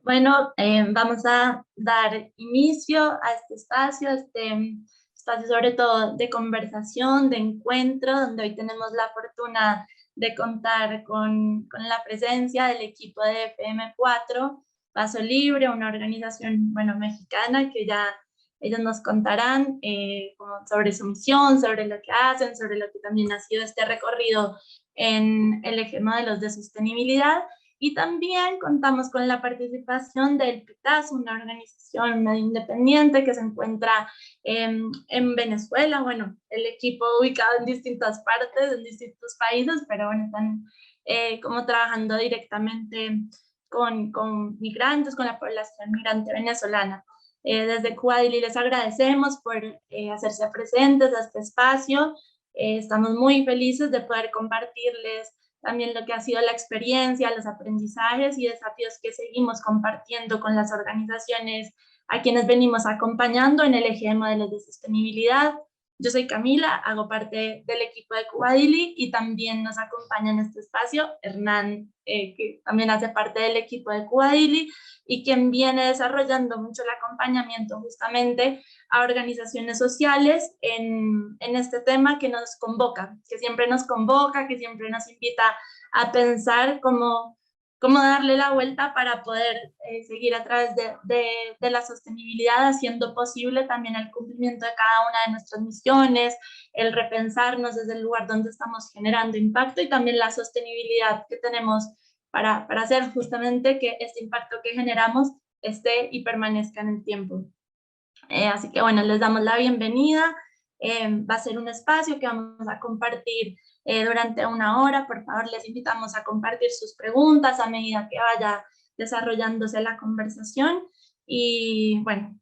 Bueno, vamos a dar inicio a este espacio, espacio sobre todo de conversación, de encuentro, donde hoy tenemos la fortuna de contar con la presencia del equipo de FM4, Paso Libre, una organización, bueno, mexicana que ya ellos nos contarán como sobre su misión, sobre lo que hacen, sobre lo que también ha sido este recorrido en el eje modelos de sostenibilidad. Y también contamos con la participación del PITAS, una organización medio independiente que se encuentra en Venezuela. Bueno, el equipo ubicado en distintas partes, en distintos países, pero bueno, están como trabajando directamente con migrantes, con la población migrante venezolana. Desde Cuadili les agradecemos por hacerse presentes a este espacio. Estamos muy felices de poder compartirles también lo que ha sido la experiencia, los aprendizajes y desafíos que seguimos compartiendo con las organizaciones a quienes venimos acompañando en el eje de modelos de sostenibilidad. Yo soy Camila, hago parte del equipo de Cubadili y también nos acompaña en este espacio Hernán, que también hace parte del equipo de Cubadili y quien viene desarrollando mucho el acompañamiento justamente a organizaciones sociales en este tema que nos convoca, que siempre nos convoca, que siempre nos invita a pensar cómo darle la vuelta para poder seguir a través de la sostenibilidad, haciendo posible también el cumplimiento de cada una de nuestras misiones, el repensarnos desde el lugar donde estamos generando impacto y también la sostenibilidad que tenemos para hacer justamente que este impacto que generamos esté y permanezca en el tiempo. Así que bueno, les damos la bienvenida. Va a ser un espacio que vamos a compartir durante una hora. Por favor, les invitamos a compartir sus preguntas a medida que vaya desarrollándose la conversación. Y bueno,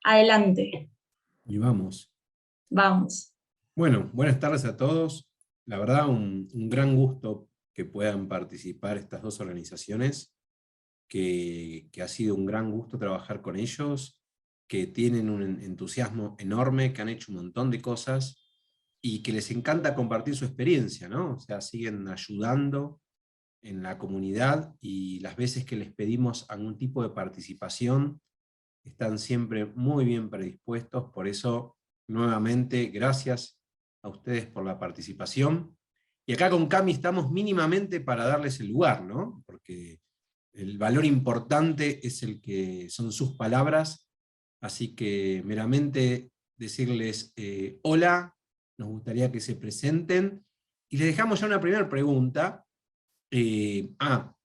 adelante. Y vamos. Vamos. Bueno, buenas tardes a todos. La verdad, un gran gusto que puedan participar estas dos organizaciones, que ha sido un gran gusto trabajar con ellos, que tienen un entusiasmo enorme, que han hecho un montón de cosas y que les encanta compartir su experiencia, ¿no? O sea, siguen ayudando en la comunidad y las veces que les pedimos algún tipo de participación están siempre muy bien predispuestos. Por eso, nuevamente, gracias a ustedes por la participación. Y acá con Cami estamos mínimamente para darles el lugar, ¿no? Porque el valor importante es el que son sus palabras, así que meramente decirles hola, nos gustaría que se presenten, y les dejamos ya una primera pregunta.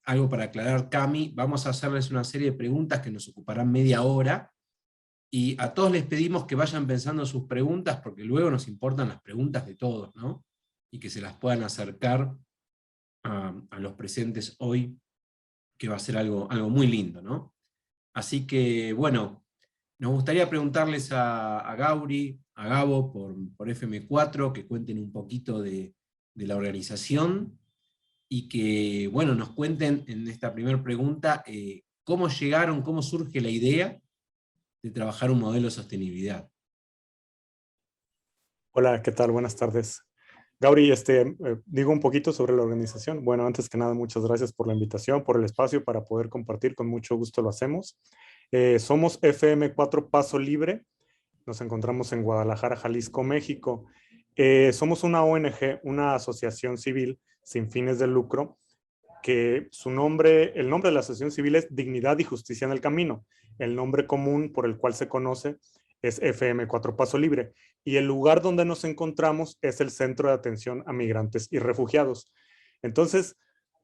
Algo para aclarar, Cami, vamos a hacerles una serie de preguntas que nos ocuparán media hora, y a todos les pedimos que vayan pensando sus preguntas, porque luego nos importan las preguntas de todos, ¿no? Y que se las puedan acercar a los presentes hoy, que va a ser algo muy lindo, ¿no? Así que, bueno, nos gustaría preguntarles a Gauri, a Gabo, por FM4, que cuenten un poquito de la organización, y que, bueno, nos cuenten en esta primera pregunta cómo llegaron, cómo surge la idea de trabajar un modelo de sostenibilidad. Hola, ¿qué tal? Buenas tardes. Gauri, digo un poquito sobre la organización. Bueno, antes que nada, muchas gracias por la invitación, por el espacio para poder compartir. Con mucho gusto lo hacemos. Somos FM4 Paso Libre. Nos encontramos en Guadalajara, Jalisco, México. Somos una ONG, una asociación civil sin fines de lucro, que el nombre de la asociación civil es Dignidad y Justicia en el Camino. El nombre común por el cual se conoce es FM4 Paso Libre, y el lugar donde nos encontramos es el Centro de Atención a Migrantes y Refugiados. Entonces,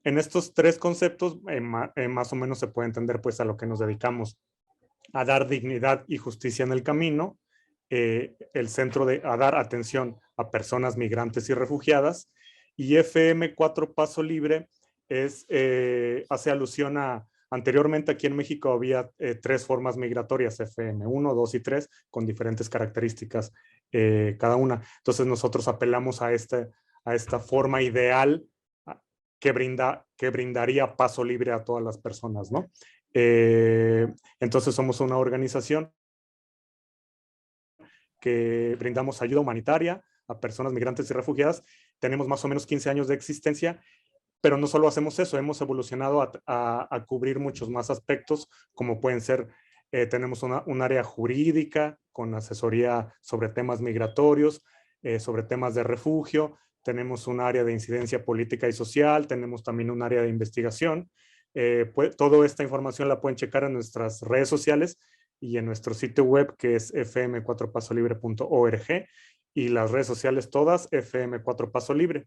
en estos tres conceptos, más o menos se puede entender pues a lo que nos dedicamos: a dar dignidad y justicia en el camino, el centro a dar atención a personas migrantes y refugiadas, y FM4 Paso Libre hace alusión a, anteriormente aquí en México había tres formas migratorias, FM1, 2 y 3, con diferentes características cada una. Entonces nosotros apelamos a esta forma ideal que brindaría paso libre a todas las personas, ¿no? Entonces somos una organización que brindamos ayuda humanitaria a personas migrantes y refugiadas. Tenemos más o menos 15 años de existencia, Pero no solo hacemos eso, hemos evolucionado a cubrir muchos más aspectos, como pueden ser, tenemos un área jurídica con asesoría sobre temas migratorios, sobre temas de refugio, tenemos un área de incidencia política y social, tenemos también un área de investigación. Toda esta información la pueden checar en nuestras redes sociales y en nuestro sitio web, que es fm4pasolibre.org, y las redes sociales todas, FM4Paso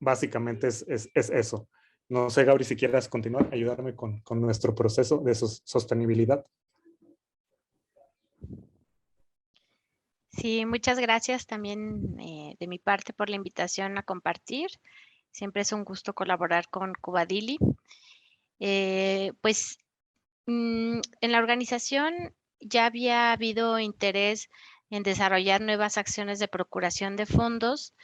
básicamente es eso. No sé, Gabriel, si quieres continuar, ayudarme con nuestro proceso de sostenibilidad. Sí, muchas gracias también de mi parte por la invitación a compartir. Siempre es un gusto colaborar con Cubadili. Pues en la organización ya había habido interés en desarrollar nuevas acciones de procuración de fondos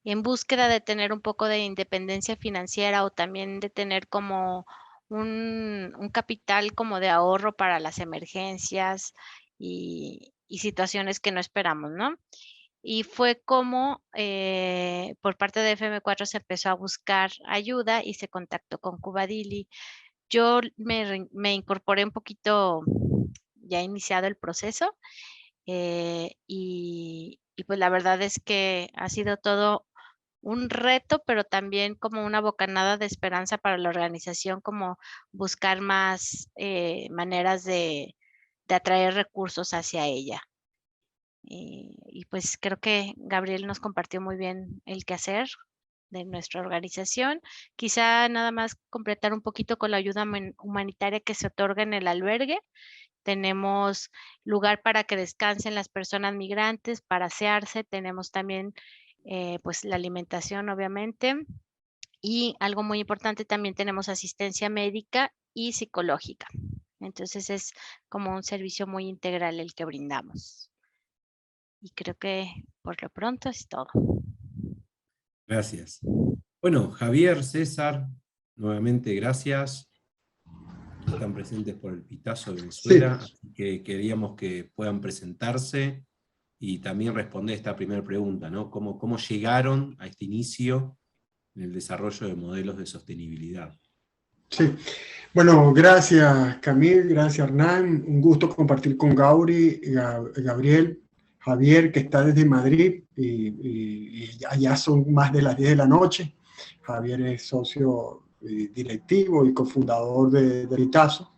en búsqueda de tener un poco de independencia financiera o también de tener como un capital como de ahorro para las emergencias y situaciones que no esperamos, ¿no? Y fue como por parte de FM4 se empezó a buscar ayuda y se contactó con Cubadili. Yo me incorporé un poquito ya iniciado el proceso y pues la verdad es que ha sido todo un reto, pero también como una bocanada de esperanza para la organización, como buscar más maneras de atraer recursos hacia ella. Y pues creo que Gabriel nos compartió muy bien el quehacer de nuestra organización. Quizá nada más completar un poquito con la ayuda humanitaria que se otorga en el albergue. Tenemos lugar para que descansen las personas migrantes, para asearse. Tenemos también pues la alimentación, obviamente. Y algo muy importante, también tenemos asistencia médica y psicológica. Entonces es como un servicio muy integral el que brindamos. Y creo que por lo pronto es todo. Gracias. Bueno, Javier, César, nuevamente gracias. Están presentes por el Pitazo de Venezuela, sí. Así que queríamos que puedan presentarse y también responder esta primera pregunta, ¿no? ¿Cómo llegaron a este inicio en el desarrollo de modelos de sostenibilidad? Sí, bueno, gracias Camil, gracias Hernán, un gusto compartir con Gauri, Gabriel, Javier, que está desde Madrid y allá son más de las 10 de la noche. Javier es socio directivo y cofundador de Pitazo.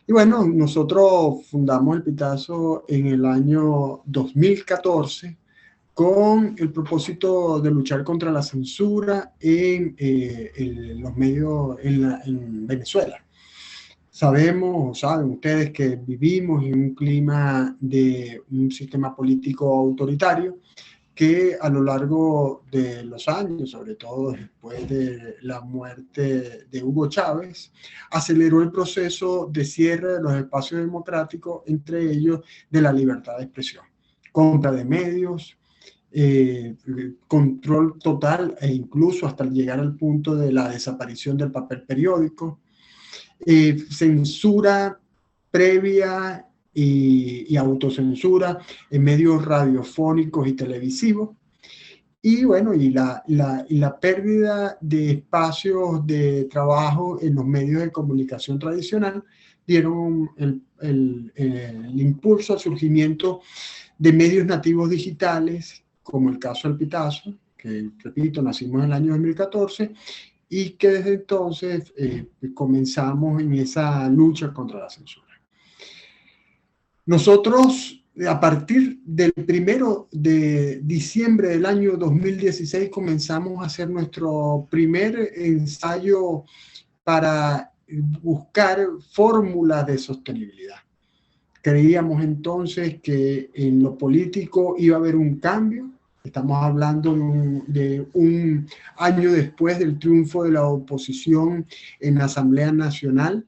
Y bueno, nosotros fundamos el Pitazo en el año 2014 con el propósito de luchar contra la censura en los medios en Venezuela. Saben ustedes que vivimos en un clima de un sistema político autoritario que a lo largo de los años, sobre todo después de la muerte de Hugo Chávez, aceleró el proceso de cierre de los espacios democráticos, entre ellos de la libertad de expresión, compra de medios, control total e incluso hasta llegar al punto de la desaparición del papel periódico, censura previa y autocensura en medios radiofónicos y televisivos, y bueno, y la pérdida de espacios de trabajo en los medios de comunicación tradicional dieron el impulso al surgimiento de medios nativos digitales, como el caso del Pitazo, que repito, nacimos en el año 2014, y que desde entonces comenzamos en esa lucha contra la censura. Nosotros, a partir del 1 de diciembre del año 2016, comenzamos a hacer nuestro primer ensayo para buscar fórmulas de sostenibilidad. Creíamos entonces que en lo político iba a haber un cambio. Estamos hablando de un año después del triunfo de la oposición en la Asamblea Nacional,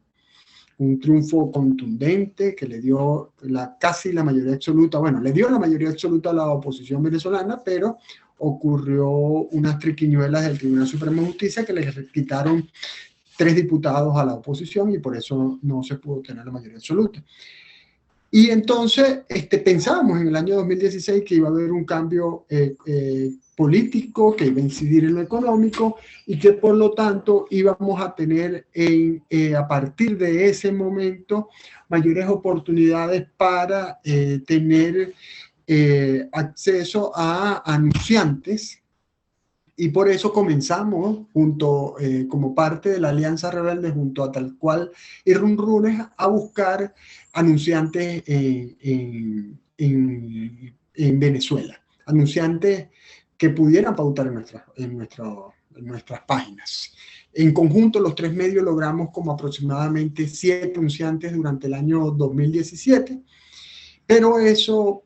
un triunfo contundente que le dio casi la mayoría absoluta, bueno, le dio la mayoría absoluta a la oposición venezolana, pero ocurrió unas triquiñuelas del Tribunal Supremo de Justicia que le quitaron 3 diputados a la oposición y por eso no se pudo tener la mayoría absoluta. Y entonces pensábamos en el año 2016 que iba a haber un cambio político, que iba a incidir en lo económico y que por lo tanto íbamos a tener a partir de ese momento mayores oportunidades para tener acceso a anunciantes. Y por eso comenzamos, como parte de la Alianza Rebelde, junto a Tal Cual y Runrunes, a buscar anunciantes en Venezuela. Anunciantes que pudieran pautar en nuestras páginas. En conjunto, los tres medios logramos como aproximadamente 7 anunciantes durante el año 2017. Pero eso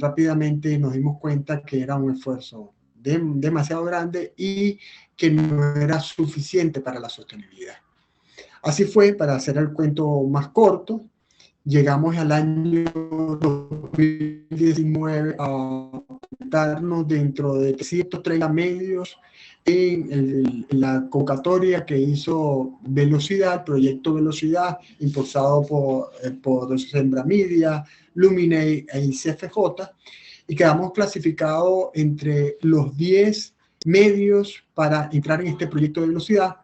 rápidamente nos dimos cuenta que era un esfuerzo demasiado grande y que no era suficiente para la sostenibilidad. Así fue, para hacer el cuento más corto, llegamos al año 2019 a darnos dentro de 330 medios en la convocatoria que hizo Velocidad, Proyecto Velocidad, impulsado por Sembra Media, Luminate e ICFJ, y quedamos clasificados entre los 10 medios para entrar en este proyecto de velocidad.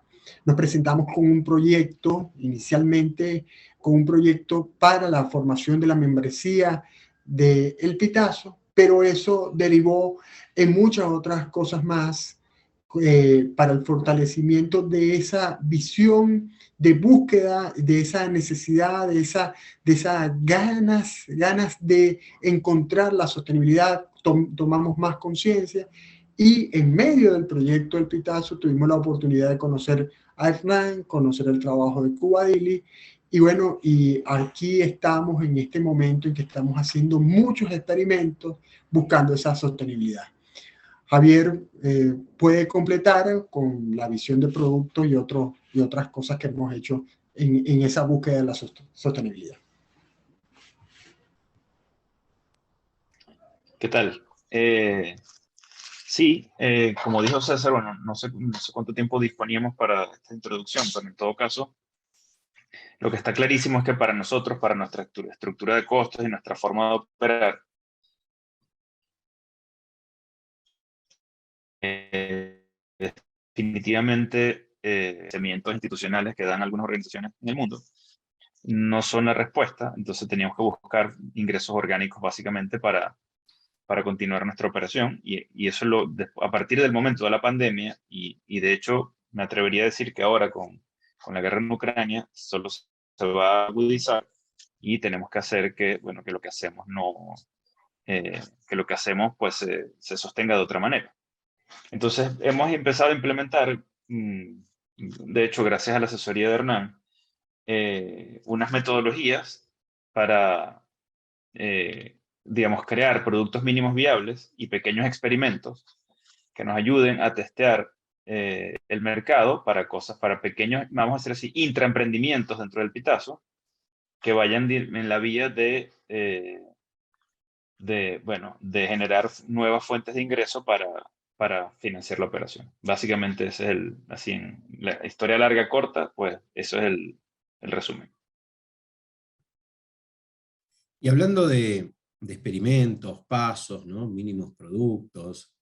Nos presentamos con un proyecto, inicialmente con un proyecto para la formación de la membresía de El Pitazo, pero eso derivó en muchas otras cosas más para el fortalecimiento de esa visión de búsqueda, de esa necesidad, de esas ganas de encontrar la sostenibilidad. Tomamos más conciencia y en medio del proyecto del Pitazo tuvimos la oportunidad de conocer a Hernán, conocer el trabajo de Cubadili, y bueno, y aquí estamos en este momento en que estamos haciendo muchos experimentos buscando esa sostenibilidad. Javier puede completar con la visión de producto y otras cosas que hemos hecho en esa búsqueda de la sostenibilidad. ¿Qué tal? Sí, como dijo César, bueno, no sé cuánto tiempo disponíamos para esta introducción, pero en todo caso, lo que está clarísimo es que para nosotros, para nuestra estructura de costos y nuestra forma de operar, definitivamente cimientos institucionales que dan algunas organizaciones en el mundo no son la respuesta, entonces teníamos que buscar ingresos orgánicos básicamente para continuar nuestra operación, y eso a partir del momento de la pandemia, y de hecho me atrevería a decir que ahora con la guerra en Ucrania solo se va a agudizar, y tenemos que hacer que, bueno, que lo que hacemos que lo que hacemos pues se sostenga de otra manera. Entonces hemos empezado a implementar, de hecho gracias a la asesoría de Hernán, unas metodologías para digamos, crear productos mínimos viables y pequeños experimentos que nos ayuden a testear el mercado para pequeños, vamos a decir así, intraemprendimientos dentro del Pitazo, que vayan en la vía de generar nuevas fuentes de ingreso para financiar la operación. Básicamente ese es así en la historia larga corta, pues eso es el resumen. Y hablando de experimentos, pasos, ¿no? Mínimos productos,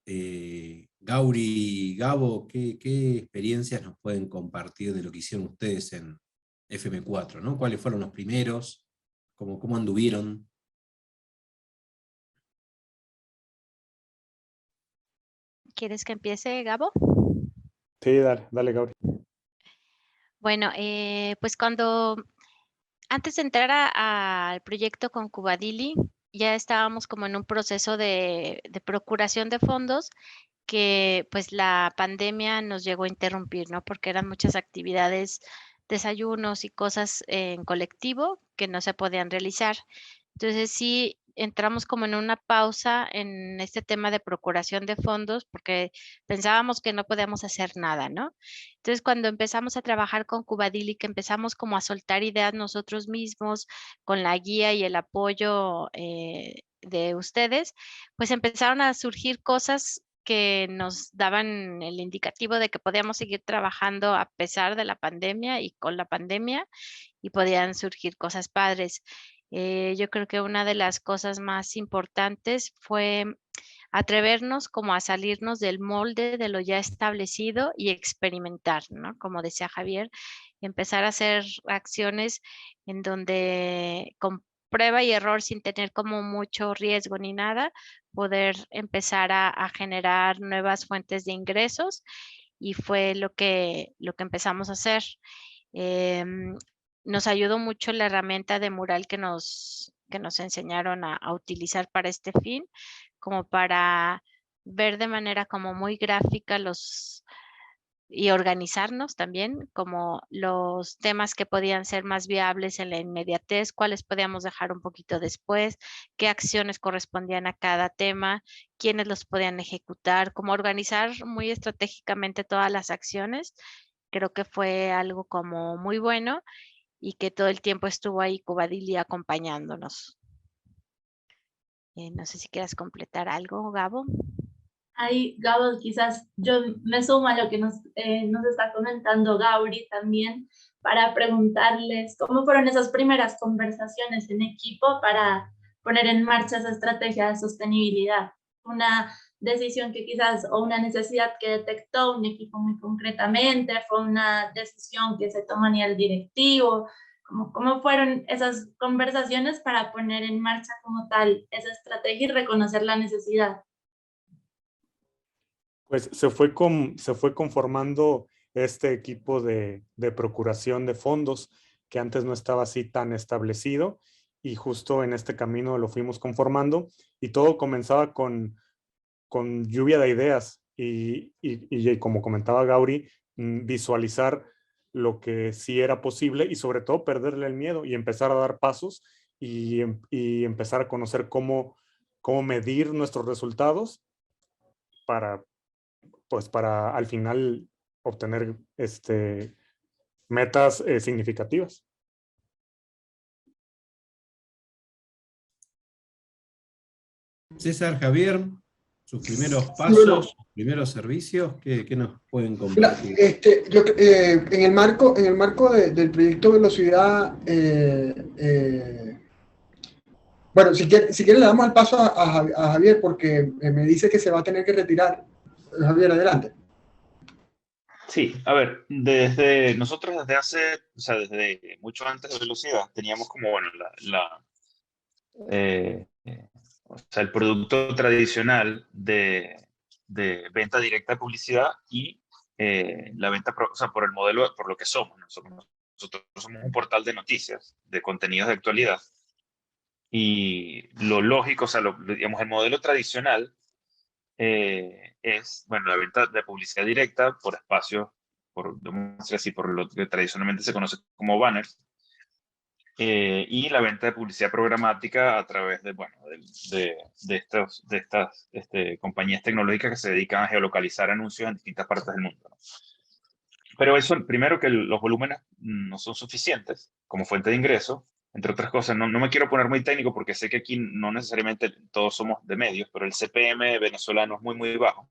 Gauri, Gabo, ¿qué experiencias nos pueden compartir de lo que hicieron ustedes en FM4, ¿no? ¿Cuáles fueron los primeros? ¿Cómo anduvieron? ¿Quieres que empiece, Gabo? Sí, dale, Gauri. Bueno, pues antes de entrar al proyecto con Cubadili, ya estábamos como en un proceso de procuración de fondos que pues la pandemia nos llegó a interrumpir, ¿no? Porque eran muchas actividades, desayunos y cosas en colectivo que no se podían realizar. Entonces sí entramos como en una pausa en este tema de procuración de fondos porque pensábamos que no podíamos hacer nada, ¿no? Entonces cuando empezamos a trabajar con Cubadili, que empezamos como a soltar ideas nosotros mismos con la guía y el apoyo de ustedes, pues empezaron a surgir cosas que nos daban el indicativo de que podíamos seguir trabajando a pesar de la pandemia y con la pandemia, y podían surgir cosas padres. Yo creo que una de las cosas más importantes fue atrevernos como a salirnos del molde de lo ya establecido y experimentar, ¿no? Como decía Javier, empezar a hacer acciones en donde con prueba y error, sin tener como mucho riesgo ni nada, poder empezar a generar nuevas fuentes de ingresos, y fue lo que empezamos a hacer. Em, Nos ayudó mucho la herramienta de mural que nos enseñaron a utilizar para este fin, como para ver de manera como muy gráfica y organizarnos también, como los temas que podían ser más viables en la inmediatez, cuáles podíamos dejar un poquito después, qué acciones correspondían a cada tema, quiénes los podían ejecutar, cómo organizar muy estratégicamente todas las acciones. Creo que fue algo como muy bueno y que todo el tiempo estuvo ahí Cubadili acompañándonos. No sé si quieras completar algo, Gabo. Ahí, Gabo, quizás yo me sumo a lo que nos está comentando Gauri también, para preguntarles cómo fueron esas primeras conversaciones en equipo para poner en marcha esa estrategia de sostenibilidad. Una decisión que quizás, o una necesidad que detectó un equipo muy concretamente, fue una decisión que se tomó a nivel directivo. ¿Cómo fueron esas conversaciones para poner en marcha como tal esa estrategia y reconocer la necesidad? Pues se fue conformando este equipo de procuración de fondos que antes no estaba así tan establecido, y justo en este camino lo fuimos conformando, y todo comenzaba con lluvia de ideas y como comentaba Gauri, visualizar lo que sí era posible y sobre todo perderle el miedo y empezar a dar pasos y empezar a conocer cómo medir nuestros resultados para al final obtener metas significativas. César, Javier, sus primeros pasos, sus primeros servicios, ¿qué nos pueden compartir? En el marco del proyecto Velocidad, bueno, si quiere le damos el paso a Javier, porque me dice que se va a tener que retirar. Javier, adelante. Sí, a ver, nosotros desde hace, o sea, desde mucho antes de Velocidad, teníamos como, bueno, o sea, el producto tradicional de venta directa de publicidad y la venta, o sea, por el modelo, por lo que somos. Nosotros somos un portal de noticias, de contenidos de actualidad. Y lo lógico, o sea, digamos, el modelo tradicional es, bueno, la venta de publicidad directa por espacios, vamos a decir así, por lo que tradicionalmente se conoce como banners, y la venta de publicidad programática a través de, bueno, de estas compañías tecnológicas que se dedican a geolocalizar anuncios en distintas partes del mundo, ¿no? Pero eso, primero, que los volúmenes no son suficientes como fuente de ingreso. Entre otras cosas, no me quiero poner muy técnico porque sé que aquí no necesariamente todos somos de medios, pero el CPM venezolano es muy, muy bajo.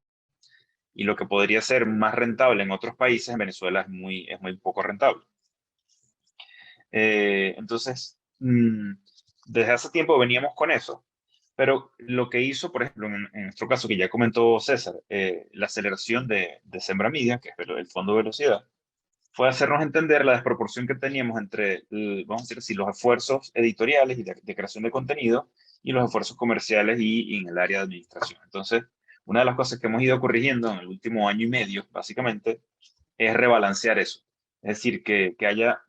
Y lo que podría ser más rentable en otros países, en Venezuela es muy poco rentable. Entonces, desde hace tiempo veníamos con eso, pero lo que hizo, por ejemplo, en nuestro caso, que ya comentó César, la aceleración de Sembra Media, que es el Fondo de Velocidad, fue hacernos entender la desproporción que teníamos entre, vamos a decir así, los esfuerzos editoriales y de creación de contenido y los esfuerzos comerciales y en el área de administración. Entonces, una de las cosas que hemos ido corrigiendo en el último año y medio, básicamente, es rebalancear eso. Es decir, que haya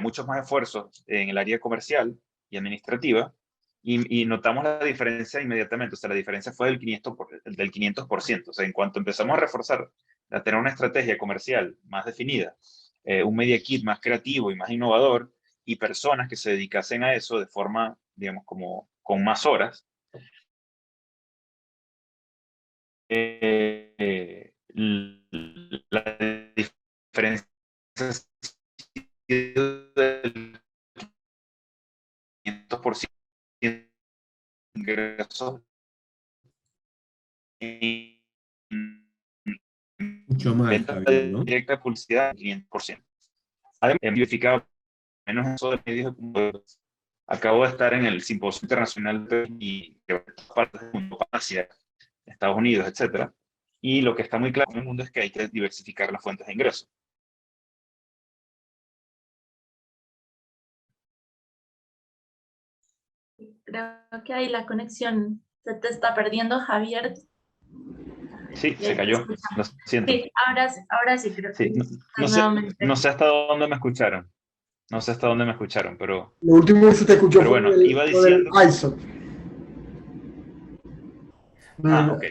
muchos más esfuerzos en el área comercial y administrativa, y notamos la diferencia inmediatamente. O sea, la diferencia fue del 500%. O sea, en cuanto empezamos a reforzar, a tener una estrategia comercial más definida, un media kit más creativo y más innovador, y personas que se dedicasen a eso de forma, digamos, como con más horas, la diferencia del 500% de ingresos en Mucho más, venta Javier, ¿no? directa de publicidad, 500%. Además, verificado menos eso de medios de comunicación. Acabo de estar en el Simposio Internacional y de partes del mundo, Asia, Estados Unidos, etc. Y lo que está muy claro en el mundo es que hay que diversificar las fuentes de ingreso. Creo que ahí la conexión se te está perdiendo, Javier. Sí, se cayó. Lo siento. Sí, ahora sí creo que Sí, no sé hasta dónde me escucharon. No sé hasta dónde me escucharon, pero... Lo último que se te escuchó pero fue bueno, iba lo del diciendo... ISO. ok.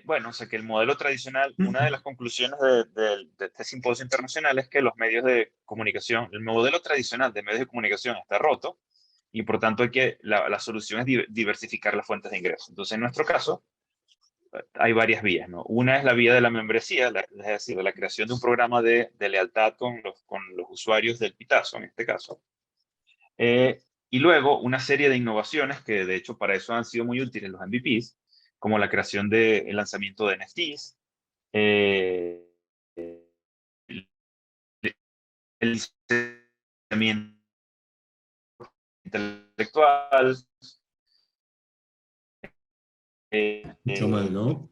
Bueno, o sea que el modelo tradicional, una de las conclusiones de este simposio internacional es que los medios de comunicación, el modelo tradicional de medios de comunicación está roto y por tanto la solución es diversificar las fuentes de ingreso. Entonces, en nuestro caso, hay varias vías, ¿no? Una es la vía de la membresía, es decir, de la creación de un programa de lealtad con los usuarios del Pitazo, en este caso. Y luego una serie de innovaciones que de hecho para eso han sido muy útiles los MVPs, como la creación del lanzamiento de NFTs, el licenciamiento intelectual. Mucho mal, ¿no?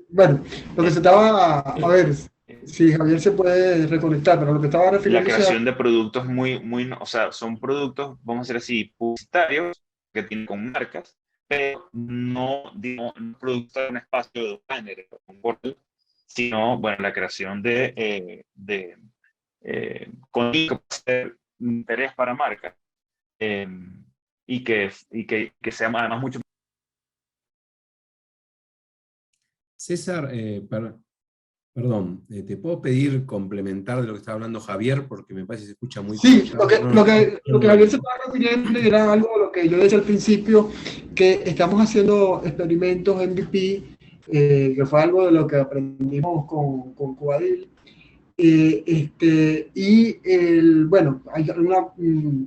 Bueno, lo que se estaba, a ver, si Javier se puede reconectar, pero lo que estaba refiriendo la creación de productos o sea, son productos, vamos a decir así, publicitarios, que tienen con marcas, pero no, digamos, un producto de un espacio de banner, un portal, sino, bueno, la creación de contenido que puede ser interés para marcas, y que sea además mucho. César, perdón, ¿te puedo pedir complementar de lo que está hablando Javier? Porque me parece que se escucha muy... Sí, lo que Javier se estaba refiriendo era algo de lo que yo decía al principio, que estamos haciendo experimentos MVP, que fue algo de lo que aprendimos con Cubadil. Bueno, hay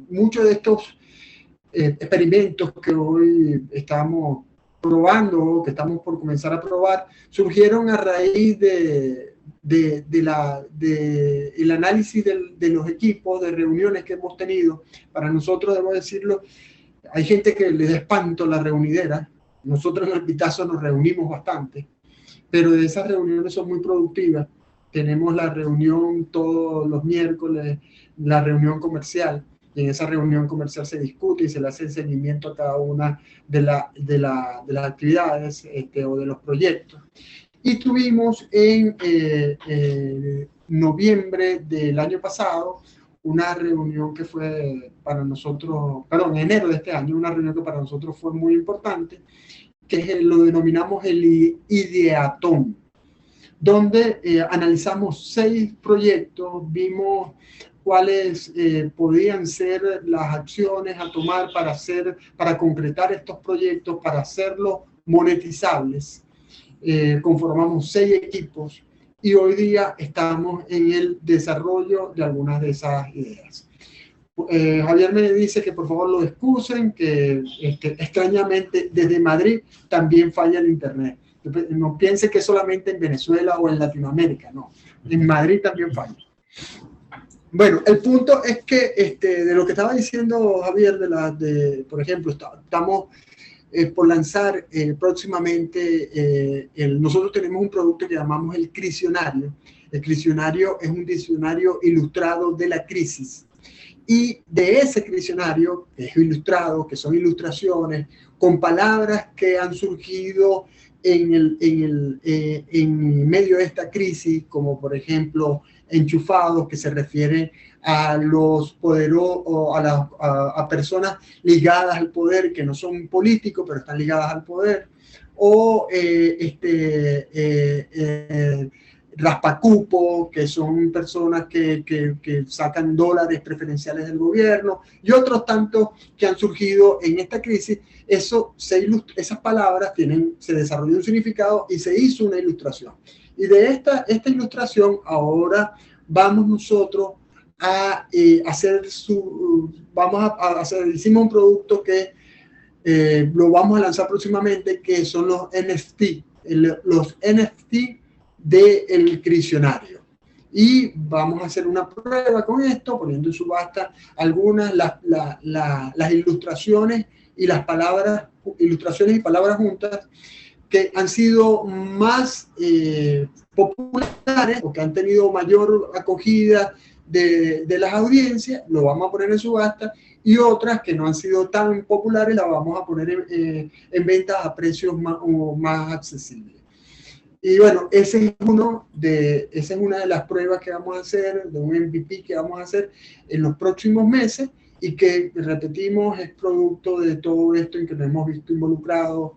muchos de estos experimentos que hoy estamos probando, que estamos por comenzar a probar, surgieron a raíz del análisis de los equipos, de reuniones que hemos tenido. Para nosotros, debo decirlo, hay gente que le da espanto la reunidera. Nosotros en el Pitazo nos reunimos bastante, pero esas reuniones son muy productivas. Tenemos la reunión todos los miércoles, la reunión comercial, y en esa reunión comercial se discute y se le hace el seguimiento a cada una de las actividades o de los proyectos. Y tuvimos en noviembre del año pasado una reunión que fue para nosotros, perdón, en enero de este año, una reunión que para nosotros fue muy importante, que lo denominamos el Ideatón, donde analizamos 6 proyectos, vimos cuáles podían ser las acciones a tomar para concretar estos proyectos, para hacerlos monetizables. Conformamos 6 equipos y hoy día estamos en el desarrollo de algunas de esas ideas. Javier me dice que por favor lo excusen, que extrañamente desde Madrid también falla el internet. No piense que solamente en Venezuela o en Latinoamérica, no. En Madrid también falla. Bueno, el punto es que de lo que estaba diciendo Javier, por ejemplo, estamos por lanzar próximamente, nosotros tenemos un producto que llamamos el Crisionario. El Crisionario es un diccionario ilustrado de la crisis. Y de ese Crisionario, que es ilustrado, que son ilustraciones, con palabras que han surgido en medio de esta crisis, como por ejemplo enchufados, que se refiere a los poderosos, a personas ligadas al poder, que no son políticos, pero están ligadas al poder, o raspacupo, que son personas que sacan dólares preferenciales del gobierno, y otros tantos que han surgido en esta crisis. Esas palabras se desarrolló un significado y se hizo una ilustración. Y de esta ilustración ahora vamos nosotros a hicimos un producto que lo vamos a lanzar próximamente, que son los NFT, los NFT del Crisionario. Y vamos a hacer una prueba con esto, poniendo en subasta algunas las ilustraciones y las palabras, ilustraciones y palabras juntas, que han sido más populares o que han tenido mayor acogida de las audiencias, lo vamos a poner en subasta, y otras que no han sido tan populares las vamos a poner en venta a precios más accesibles. Y bueno, esa es una de las pruebas que vamos a hacer, de un MVP que vamos a hacer en los próximos meses, y que, repetimos, es producto de todo esto en que nos hemos visto involucrados,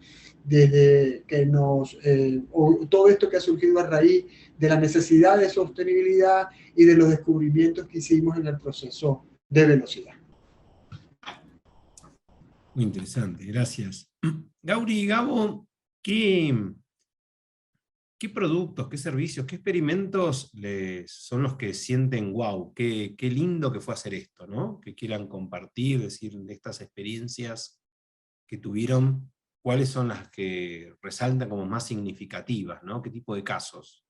desde que todo esto que ha surgido a raíz de la necesidad de sostenibilidad y de los descubrimientos que hicimos en el proceso de velocidad. Muy interesante, gracias. Gauri y Gabo, ¿qué productos, qué servicios, qué experimentos son los que sienten, wow, qué lindo que fue hacer esto, ¿no? Que quieran compartir, decir, de estas experiencias que tuvieron, cuáles son las que resaltan como más significativas, ¿no? ¿Qué tipo de casos?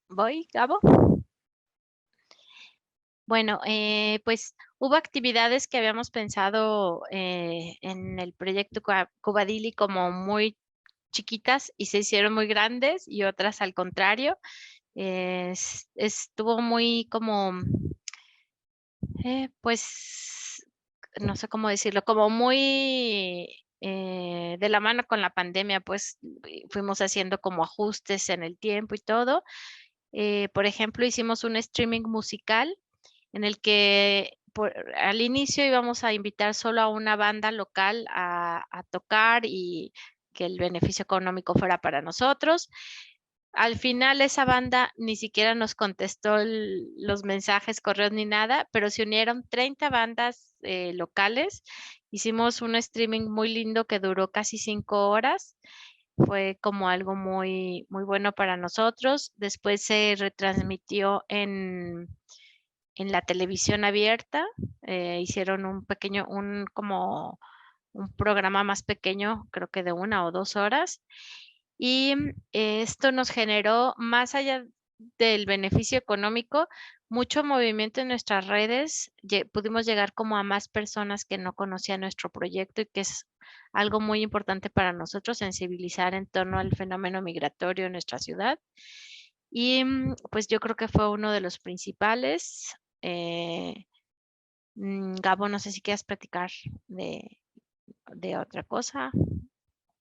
¿Voy, Gabo? Bueno, pues hubo actividades que habíamos pensado en el proyecto Cubadili como muy chiquitas y se hicieron muy grandes, y otras al contrario. Estuvo muy como, pues, no sé cómo decirlo, como muy de la mano con la pandemia, pues fuimos haciendo como ajustes en el tiempo y todo. Por ejemplo, hicimos un streaming musical en el que al inicio íbamos a invitar solo a una banda local a tocar, y que el beneficio económico fuera para nosotros. Al final esa banda ni siquiera nos contestó los mensajes, correos ni nada, pero se unieron 30 bandas locales. Hicimos un streaming muy lindo que duró casi 5 horas. Fue como algo muy, muy bueno para nosotros. Después se retransmitió en la televisión abierta. Hicieron como un programa más pequeño, creo que de 1 o 2 horas. Y esto nos generó, más allá del beneficio económico, mucho movimiento en nuestras redes. Pudimos llegar como a más personas que no conocían nuestro proyecto, y que es algo muy importante para nosotros, sensibilizar en torno al fenómeno migratorio en nuestra ciudad. Y pues yo creo que fue uno de los principales. Gabo, no sé si quieres platicar de otra cosa.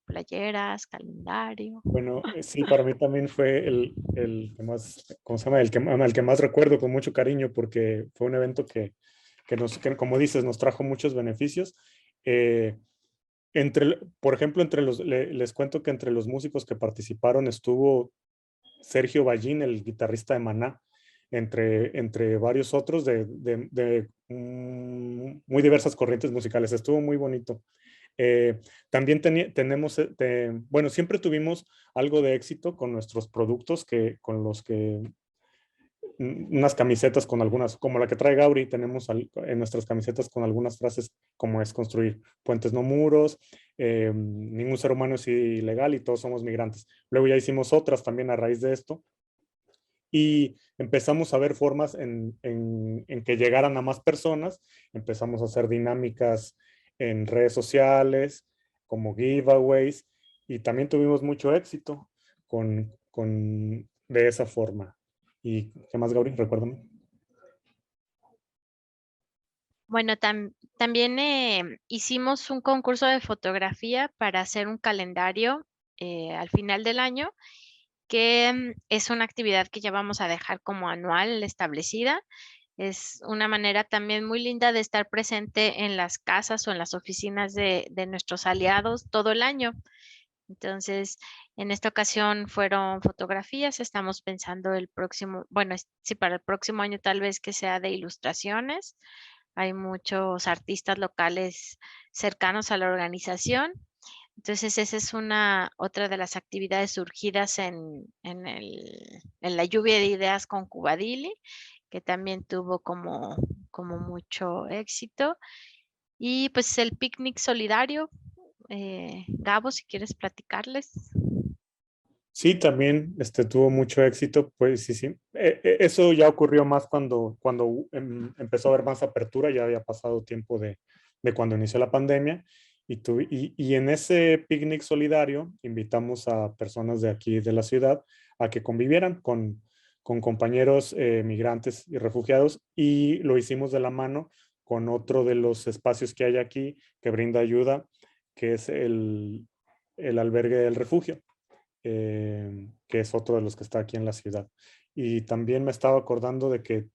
Playeras, calendario. Bueno, sí, para mí también fue el que más, ¿cómo se llama? El que más recuerdo con mucho cariño, porque fue un evento que como dices, nos trajo muchos beneficios. Por ejemplo, les cuento que entre los músicos que participaron estuvo Sergio Ballín, el guitarrista de Maná, entre varios otros de muy diversas corrientes musicales. Estuvo muy bonito. También tenemos, bueno, siempre tuvimos algo de éxito con nuestros productos, con los que unas camisetas con algunas, como la que trae Gauri, tenemos en nuestras camisetas con algunas frases como es construir puentes no muros, ningún ser humano es ilegal y todos somos migrantes. Luego ya hicimos otras también a raíz de esto, y empezamos a ver formas en que llegaran a más personas. Empezamos a hacer dinámicas en redes sociales, como giveaways, y también tuvimos mucho éxito de esa forma. ¿Y qué más, Gauri? Recuérdame. Bueno, también hicimos un concurso de fotografía para hacer un calendario al final del año, que es una actividad que ya vamos a dejar como anual establecida. Es una manera también muy linda de estar presente en las casas o en las oficinas de nuestros aliados todo el año. Entonces, en esta ocasión fueron fotografías. Estamos pensando sí, para el próximo año tal vez que sea de ilustraciones. Hay muchos artistas locales cercanos a la organización. Entonces, esa es otra de las actividades surgidas en la lluvia de ideas con Cubadili, que también tuvo como mucho éxito. Y pues el picnic solidario. Gabo, si quieres platicarles. Sí, también tuvo mucho éxito, pues sí, sí. Eso ya ocurrió más cuando empezó a haber más apertura, ya había pasado tiempo de cuando inició la pandemia, y en ese picnic solidario invitamos a personas de aquí de la ciudad a que convivieran con compañeros migrantes y refugiados, y lo hicimos de la mano con otro de los espacios que hay aquí que brinda ayuda, que es el albergue del refugio. Que es otro de los que está aquí en la ciudad. Y también me estaba acordando de que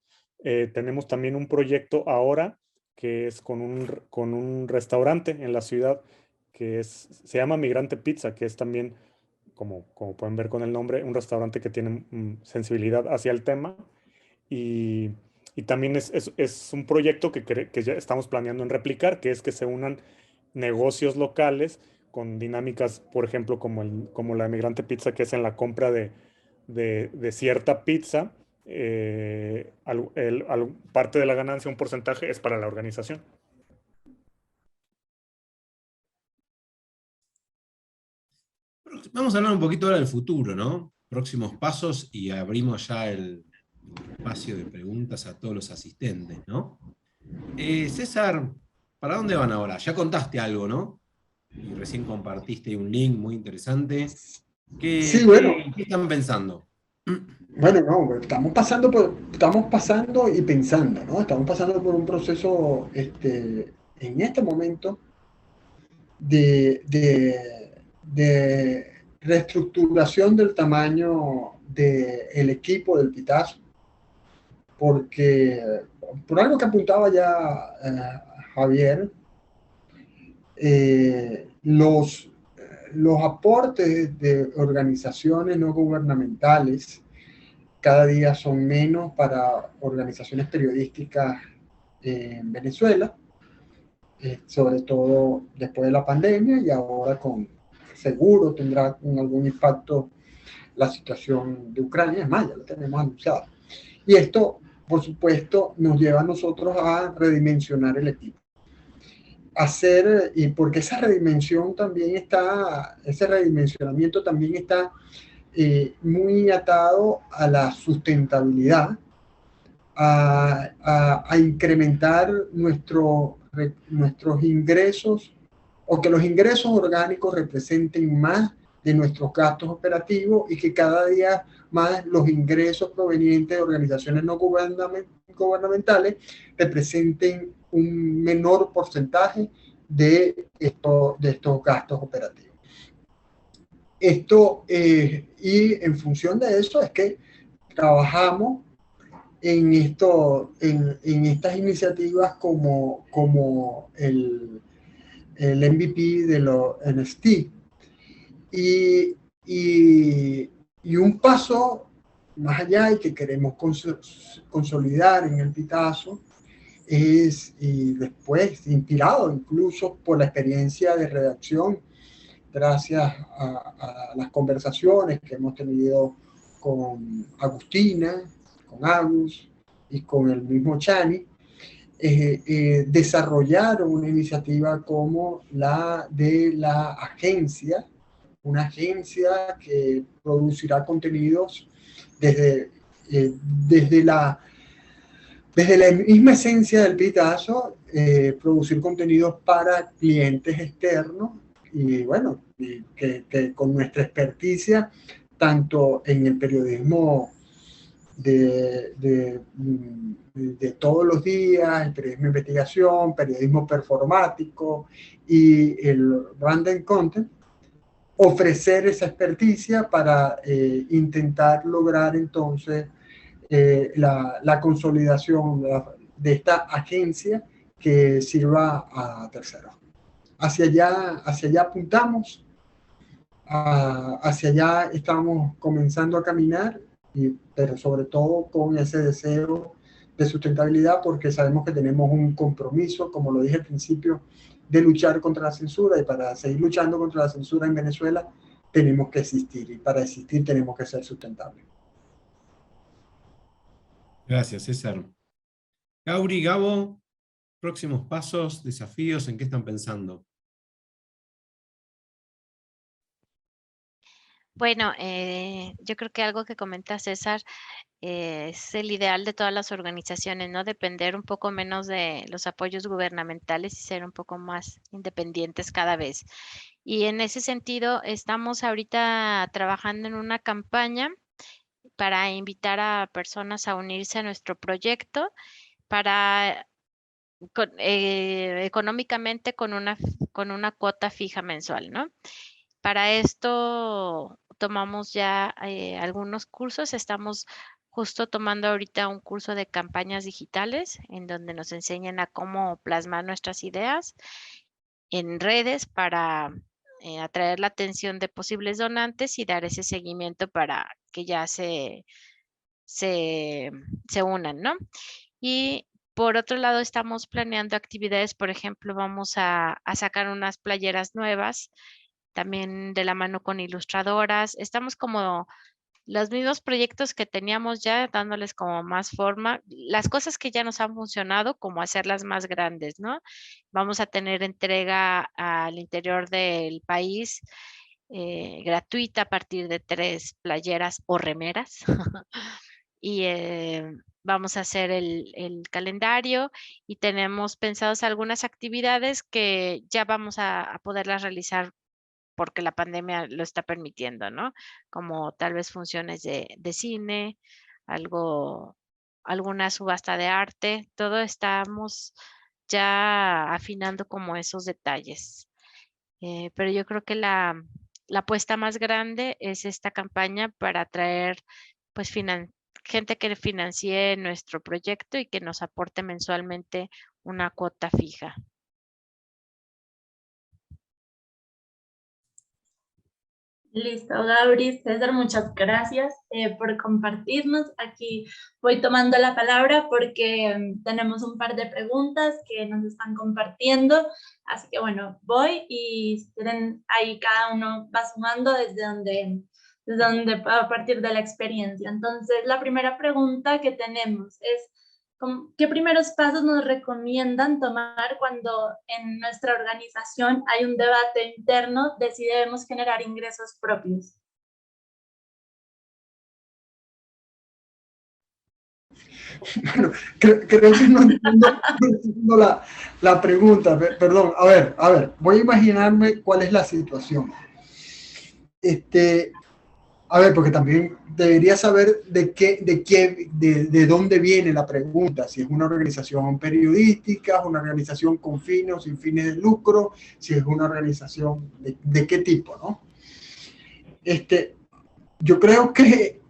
tenemos también un proyecto ahora que es con un restaurante en la ciudad se llama Migrante Pizza, que es también, como pueden ver con el nombre, un restaurante que tiene sensibilidad hacia el tema. Y, y también es un proyecto que ya estamos planeando en replicar, que es que se unan negocios locales con dinámicas, por ejemplo, como la Migrante Pizza, que es en la compra de cierta pizza, parte de la ganancia, un porcentaje, es para la organización. Vamos a hablar un poquito ahora del futuro, ¿no? Próximos pasos, y abrimos ya el espacio de preguntas a todos los asistentes, ¿no? César, ¿para dónde van ahora? Ya contaste algo, ¿no? Y recién compartiste un link muy interesante. Sí, bueno, ¿Qué están pensando? bueno, no, estamos pasando y pensando, ¿no? Estamos pasando por un proceso, en este momento de reestructuración del tamaño del equipo del Pitazo, porque por algo que apuntaba ya Javier, los aportes de organizaciones no gubernamentales cada día son menos para organizaciones periodísticas en Venezuela, sobre todo después de la pandemia, y ahora seguro tendrá algún impacto la situación de Ucrania. Es más, ya lo tenemos anunciado. Y esto, por supuesto, nos lleva a nosotros a redimensionar el equipo. Y porque ese redimensionamiento también está muy atado a la sustentabilidad, a incrementar nuestros ingresos, o que los ingresos orgánicos representen más de nuestros gastos operativos, y que cada día más los ingresos provenientes de organizaciones no gubernamentales representen un menor porcentaje de estos gastos operativos. Y en función de eso es que trabajamos en estas iniciativas como el MVP de los NFT. Y un paso más allá, y que queremos consolidar en el Pitazo, y después, inspirado incluso por la experiencia de redacción, gracias a las conversaciones que hemos tenido con Agustina, con Agus y con el mismo Chani, desarrollar una iniciativa como la de la agencia, una agencia que producirá contenidos desde la misma esencia del Pitazo, producir contenidos para clientes externos, y bueno, que con nuestra experticia, tanto en el periodismo de todos los días, el periodismo de investigación, periodismo performático y el random content, ofrecer esa experticia para intentar lograr entonces la consolidación de esta agencia que sirva a terceros. Hacia allá apuntamos, hacia allá estamos comenzando a caminar, pero sobre todo con ese deseo de sustentabilidad, porque sabemos que tenemos un compromiso, como lo dije al principio, de luchar contra la censura, y para seguir luchando contra la censura en Venezuela tenemos que existir, y para existir tenemos que ser sustentables. Gracias, César. Gauri, Gabo, próximos pasos, desafíos, ¿en qué están pensando? Bueno, yo creo que algo que comenta César es el ideal de todas las organizaciones, ¿no? Depender un poco menos de los apoyos gubernamentales y ser un poco más independientes cada vez. Y en ese sentido, estamos ahorita trabajando en una campaña para invitar a personas a unirse a nuestro proyecto para económicamente con una cuota fija mensual, ¿no? Para esto tomamos ya algunos cursos, estamos justo tomando ahorita un curso de campañas digitales en donde nos enseñan a cómo plasmar nuestras ideas en redes para atraer la atención de posibles donantes y dar ese seguimiento para que ya se, se unan, ¿no? Y por otro lado, estamos planeando actividades, por ejemplo, vamos a sacar unas playeras nuevas, también de la mano con ilustradoras. Estamos como los mismos proyectos que teníamos ya, dándoles como más forma. Las cosas que ya nos han funcionado, como hacerlas más grandes, ¿no? Vamos a tener entrega al interior del país gratuita a partir de 3 playeras o remeras. Y vamos a hacer el calendario y tenemos pensados algunas actividades que ya vamos a poderlas realizar porque la pandemia lo está permitiendo, ¿no? Como tal vez funciones de cine, algo, alguna subasta de arte, todo estamos ya afinando como esos detalles. Pero yo creo que la apuesta más grande es esta campaña para atraer pues gente que financie nuestro proyecto y que nos aporte mensualmente una cuota fija. Listo, Gabri, César, muchas gracias por compartirnos. Aquí voy tomando la palabra porque tenemos un par de preguntas que nos están compartiendo. Así que bueno, voy y si quieren, ahí cada uno va sumando desde donde a partir de la experiencia. Entonces, la primera pregunta que tenemos es, ¿qué primeros pasos nos recomiendan tomar cuando en nuestra organización hay un debate interno de si debemos generar ingresos propios? Bueno, creo que no entiendo la pregunta. Perdón, a ver, voy a imaginarme cuál es la situación. A ver, porque también debería saber de dónde viene la pregunta, si es una organización periodística, una organización con fines o sin fines de lucro, si es una organización de qué tipo, ¿no? Yo creo que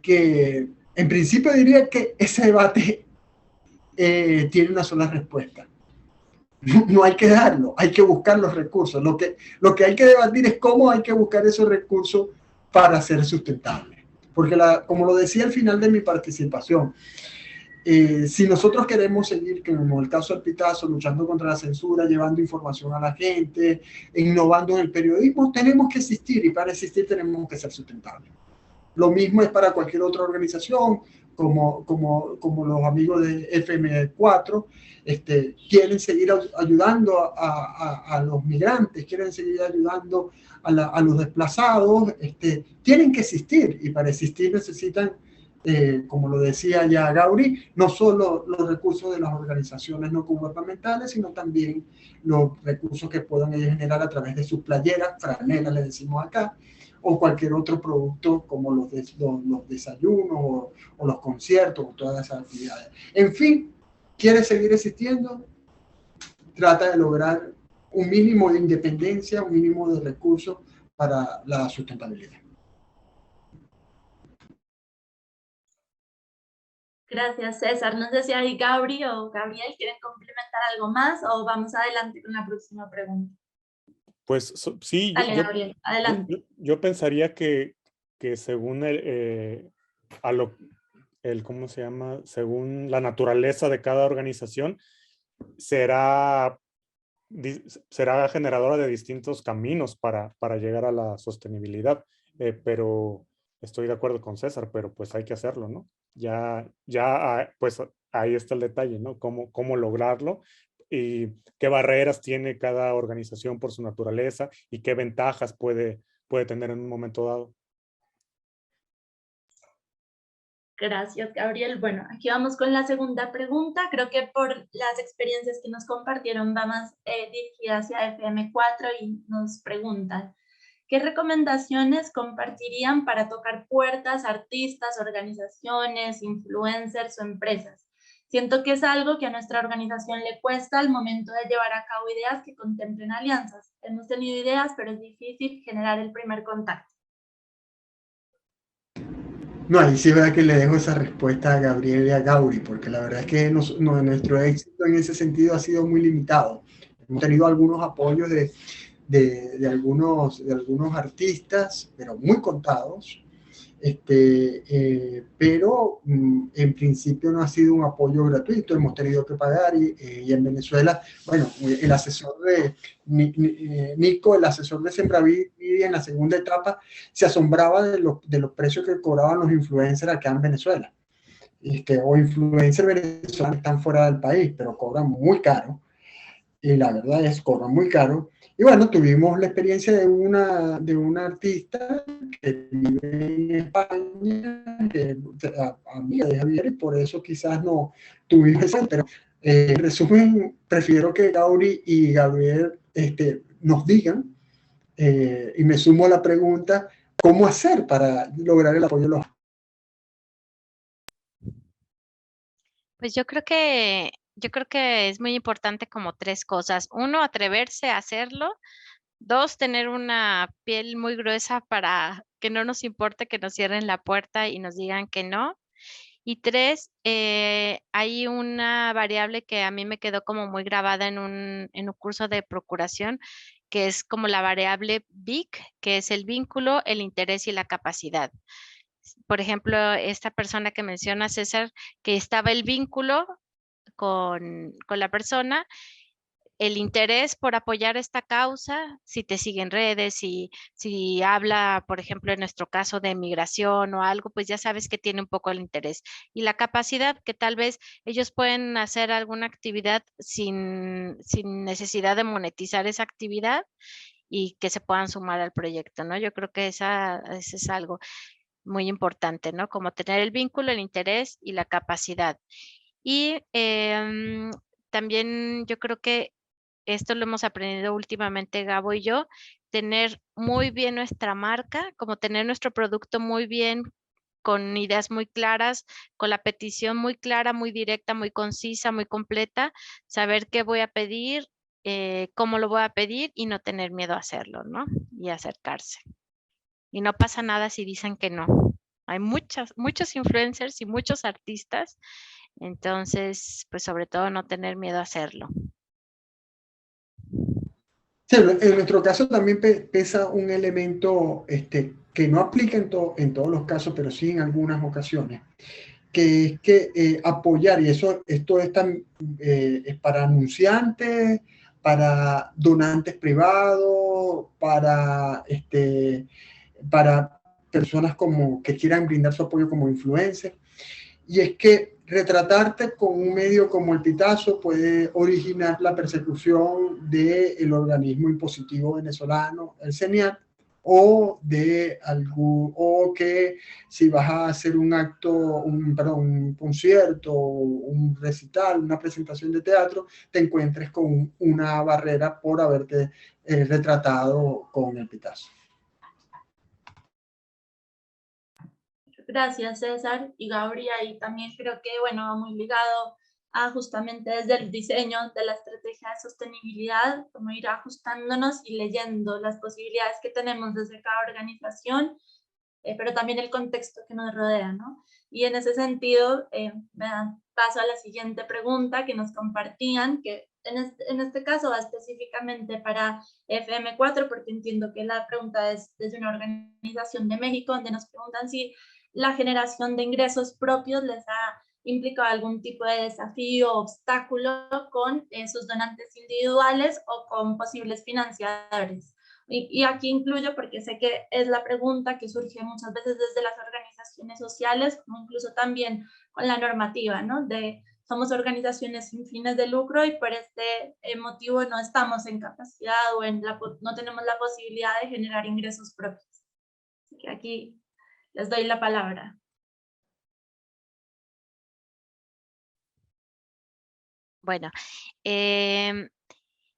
en principio diría que ese debate tiene una sola respuesta. No hay que darlo, hay que buscar los recursos. Lo que hay que debatir es cómo hay que buscar esos recursos para ser sustentable. Porque como lo decía al final de mi participación, si nosotros queremos seguir, como el caso del Pitazo, luchando contra la censura, llevando información a la gente, innovando en el periodismo, tenemos que existir y para existir tenemos que ser sustentables. Lo mismo es para cualquier otra organización, como los amigos de FM4, quieren seguir ayudando a los migrantes, quieren seguir ayudando a los desplazados, tienen que existir y para existir necesitan, como lo decía ya Gauri, no solo los recursos de las organizaciones no gubernamentales, sino también los recursos que puedan ellos generar a través de sus playeras, franelas le decimos acá, o cualquier otro producto como los desayunos o los conciertos o todas esas actividades. En fin, quiere seguir existiendo, trata de lograr un mínimo de independencia, un mínimo de recursos para la sustentabilidad. Gracias, César. No sé si hay Gabri o Gabriel quieren complementar algo más o vamos adelante con la próxima pregunta. Pues sí, Dale, Gabriel, adelante. Yo pensaría que según ¿cómo se llama? Según la naturaleza de cada organización, será generadora de distintos caminos para llegar a la sostenibilidad. Pero estoy de acuerdo con César, pero pues hay que hacerlo, ¿no? Pues ahí está el detalle, ¿no? Cómo lograrlo y qué barreras tiene cada organización por su naturaleza y qué ventajas puede tener en un momento dado. Gracias, Gabriel. Bueno, aquí vamos con la segunda pregunta. Creo que por las experiencias que nos compartieron va más dirigida hacia FM4 y nos preguntan, ¿qué recomendaciones compartirían para tocar puertas a artistas, organizaciones, influencers o empresas? Siento que es algo que a nuestra organización le cuesta al momento de llevar a cabo ideas que contemplen alianzas. Hemos tenido ideas, pero es difícil generar el primer contacto. No, ahí sí es verdad que le dejo esa respuesta a Gabriel y a Gauri, porque la verdad es que nuestro éxito en ese sentido ha sido muy limitado. Hemos tenido algunos apoyos de algunos artistas, pero muy contados, pero en principio no ha sido un apoyo gratuito, hemos tenido que pagar y en Venezuela, bueno, el asesor de Nico, el asesor de Sembraví en la segunda etapa, se asombraba de los precios que cobraban los influencers acá en Venezuela, o influencers venezolanos que están fuera del país, pero cobran muy caro. Y la verdad es, cobran muy caro. Y bueno, tuvimos la experiencia de una artista que vive en España, amiga de Javier, y por eso quizás no tuvimos esa, pero en resumen, prefiero que Gauri y Gabriel nos digan, y me sumo a la pregunta, ¿cómo hacer para lograr el apoyo de los... Pues yo creo que es muy importante como tres cosas. Uno, atreverse a hacerlo. Dos, tener una piel muy gruesa para que no nos importe que nos cierren la puerta y nos digan que no. Y tres, hay una variable que a mí me quedó como muy grabada en un curso de procuración, que es como la variable VIC, que es el vínculo, el interés y la capacidad. Por ejemplo, esta persona que menciona César, que estaba el vínculo con la persona, el interés por apoyar esta causa, si te sigue en redes, si habla, por ejemplo, en nuestro caso de migración o algo, pues ya sabes que tiene un poco el interés. Y la capacidad, que tal vez ellos pueden hacer alguna actividad sin necesidad de monetizar esa actividad y que se puedan sumar al proyecto, ¿no? Yo creo que ese es algo muy importante, ¿no? Como tener el vínculo, el interés y la capacidad. Y también yo creo que esto lo hemos aprendido últimamente Gabo y yo, tener muy bien nuestra marca, como tener nuestro producto muy bien, con ideas muy claras, con la petición muy clara, muy directa, muy concisa, muy completa, saber qué voy a pedir, cómo lo voy a pedir y no tener miedo a hacerlo, ¿no? Y acercarse. Y no pasa nada si dicen que no. Hay muchos influencers y muchos artistas, entonces, pues sobre todo no tener miedo a hacerlo. Sí, en nuestro caso también pesa un elemento que no aplica en todos los casos, pero sí en algunas ocasiones, que es que apoyar, y esto es para anunciantes, para donantes privados, para personas que quieran brindar su apoyo como influencers, y es que retratarte con un medio como el Pitazo puede originar la persecución del organismo impositivo venezolano, el CENIAT, o que si vas a hacer un acto, un concierto, un recital, una presentación de teatro, te encuentres con una barrera por haberte retratado con el Pitazo. Gracias, César y Gabriela. Y también creo que, bueno, va muy ligado a justamente desde el diseño de la estrategia de sostenibilidad, como ir ajustándonos y leyendo las posibilidades que tenemos desde cada organización, pero también el contexto que nos rodea, ¿no? Y en ese sentido, me dan paso a la siguiente pregunta que nos compartían, que en este caso va específicamente para FM4, porque entiendo que la pregunta es desde una organización de México, donde nos preguntan si la generación de ingresos propios les ha implicado algún tipo de desafío o obstáculo con sus donantes individuales o con posibles financiadores. Y aquí incluyo porque sé que es la pregunta que surge muchas veces desde las organizaciones sociales, como incluso también con la normativa, ¿no? Somos organizaciones sin fines de lucro y por este motivo no estamos en capacidad o no tenemos la posibilidad de generar ingresos propios. Así que aquí les doy la palabra. Bueno, en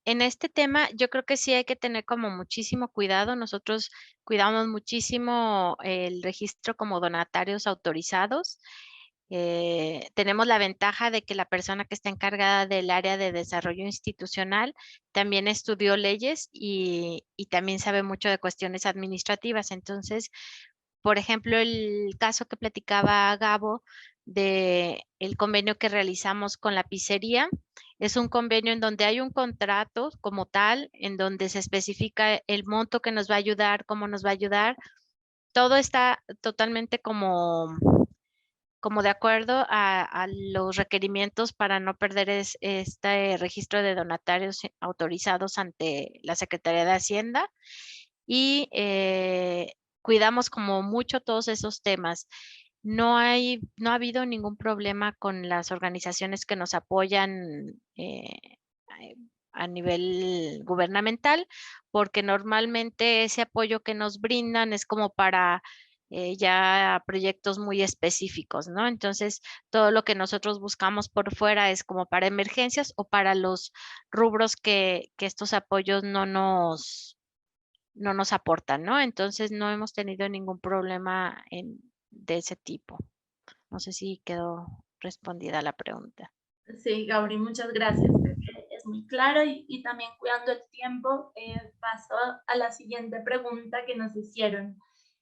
este tema yo creo que sí hay que tener como muchísimo cuidado. Nosotros cuidamos muchísimo el registro como donatarios autorizados. Tenemos la ventaja de que la persona que está encargada del área de desarrollo institucional también estudió leyes y también sabe mucho de cuestiones administrativas. Entonces, por ejemplo, el caso que platicaba Gabo de el convenio que realizamos con la pizzería, es un convenio en donde hay un contrato como tal, en donde se especifica el monto que nos va a ayudar, cómo nos va a ayudar. Todo está totalmente como de acuerdo a los requerimientos para no perder este registro de donatarios autorizados ante la Secretaría de Hacienda y cuidamos como mucho todos esos temas. No ha habido ningún problema con las organizaciones que nos apoyan a nivel gubernamental, porque normalmente ese apoyo que nos brindan es como para ya proyectos muy específicos, ¿no? Entonces, todo lo que nosotros buscamos por fuera es como para emergencias o para los rubros que estos apoyos no nos aportan, ¿no? Entonces, no hemos tenido ningún problema de ese tipo. No sé si quedó respondida la pregunta. Sí, Gabriel, muchas gracias. Es muy claro y también cuidando el tiempo, paso a la siguiente pregunta que nos hicieron.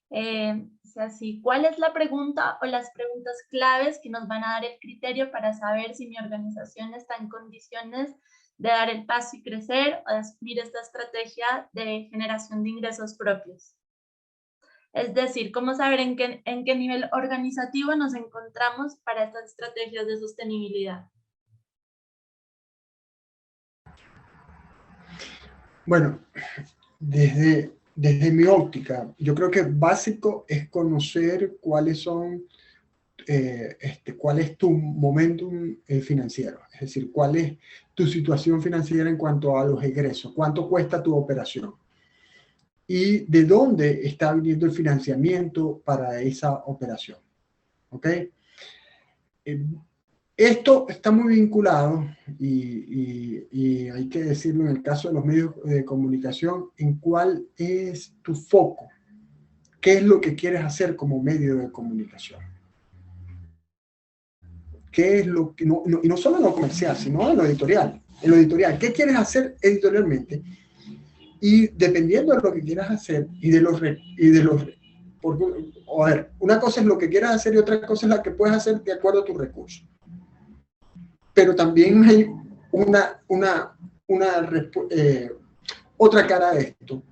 O sea, sí, ¿cuál es la pregunta o las preguntas claves que nos van a dar el criterio para saber si mi organización está en condiciones de dar el paso y crecer o de asumir esta estrategia de generación de ingresos propios? Es decir, ¿cómo saber en qué nivel organizativo nos encontramos para estas estrategias de sostenibilidad? Bueno, desde mi óptica, yo creo que básico es conocer cuáles son, cuál es tu momentum financiero, es decir, cuál es tu situación financiera en cuanto a los egresos, cuánto cuesta tu operación y de dónde está viniendo el financiamiento para esa operación. ¿Ok? Esto está muy vinculado, y hay que decirlo en el caso de los medios de comunicación, en cuál es tu foco, qué es lo que quieres hacer como medio de comunicación. ¿Qué es lo que, y no solo en lo comercial, sino en lo editorial? En lo editorial, ¿qué quieres hacer editorialmente? Y dependiendo de lo que quieras hacer porque, a ver, una cosa es lo que quieras hacer y otra cosa es la que puedes hacer de acuerdo a tus recursos. Pero también hay otra cara de esto.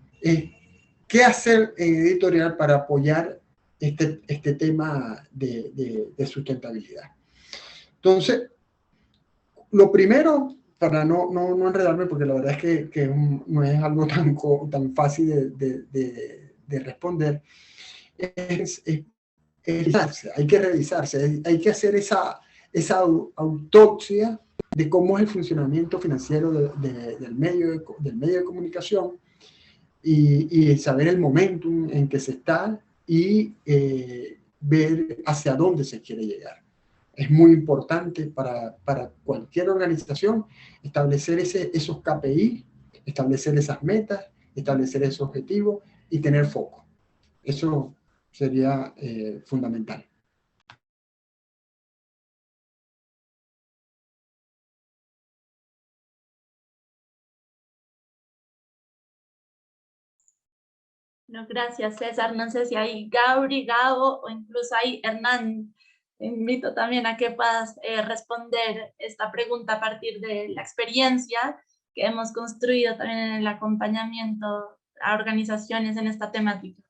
¿Qué hacer en editorial para apoyar este tema de sustentabilidad? Entonces, lo primero, para no enredarme, porque la verdad es que no es algo tan fácil de responder, es revisarse, hay que revisarse, hay que hacer esa autopsia de cómo es el funcionamiento financiero del medio de comunicación y saber el momentum en que se está y ver hacia dónde se quiere llegar. Es muy importante para cualquier organización establecer esos KPI, establecer esas metas, establecer esos objetivos y tener foco. Eso sería fundamental. No, gracias, César. No sé si hay Gauri, Gabo o incluso hay Hernán. Te invito también a que puedas responder esta pregunta a partir de la experiencia que hemos construido también en el acompañamiento a organizaciones en esta temática.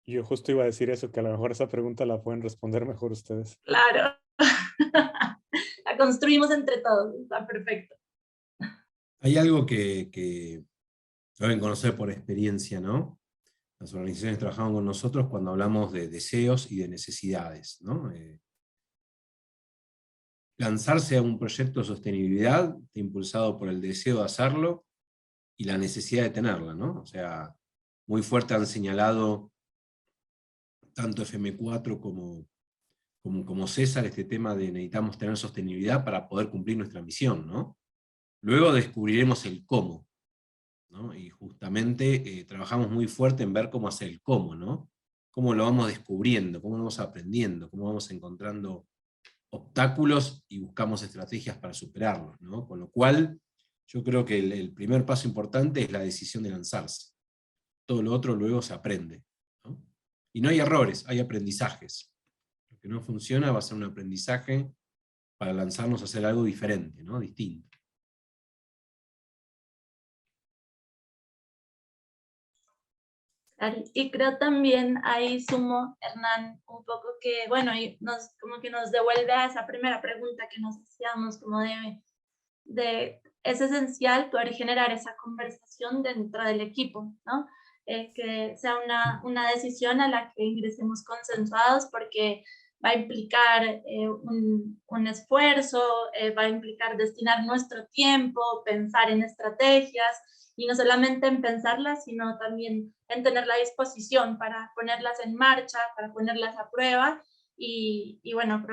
Yo justo iba a decir eso, que a lo mejor esa pregunta la pueden responder mejor ustedes. Claro. La construimos entre todos, está perfecto. Hay algo que deben conocer por experiencia, ¿no? Las organizaciones trabajan con nosotros cuando hablamos de deseos y de necesidades, ¿no? Lanzarse a un proyecto de sostenibilidad impulsado por el deseo de hacerlo y la necesidad de tenerla, ¿no? O sea, muy fuerte han señalado tanto FM4 como como César, este tema de necesitamos tener sostenibilidad para poder cumplir nuestra misión, ¿no? Luego descubriremos el cómo, ¿no? Y justamente trabajamos muy fuerte en ver cómo hacer el cómo, ¿no? Cómo lo vamos descubriendo, cómo lo vamos aprendiendo, cómo vamos encontrando obstáculos y buscamos estrategias para superarlos, ¿no? Con lo cual, yo creo que el primer paso importante es la decisión de lanzarse. Todo lo otro luego se aprende, ¿no? Y no hay errores, hay aprendizajes. Lo que no funciona va a ser un aprendizaje para lanzarnos a hacer algo diferente, ¿no? Distinto. Y creo también ahí sumo, Hernán, un poco que, bueno, y como que nos devuelve a esa primera pregunta que nos hacíamos, como es esencial poder generar esa conversación dentro del equipo, ¿no? Que sea una decisión a la que ingresemos consensuados, porque va a implicar un esfuerzo, va a implicar destinar nuestro tiempo, pensar en estrategias, y no solamente en pensarlas, sino también en tener la disposición para ponerlas en marcha, para ponerlas a prueba, y bueno,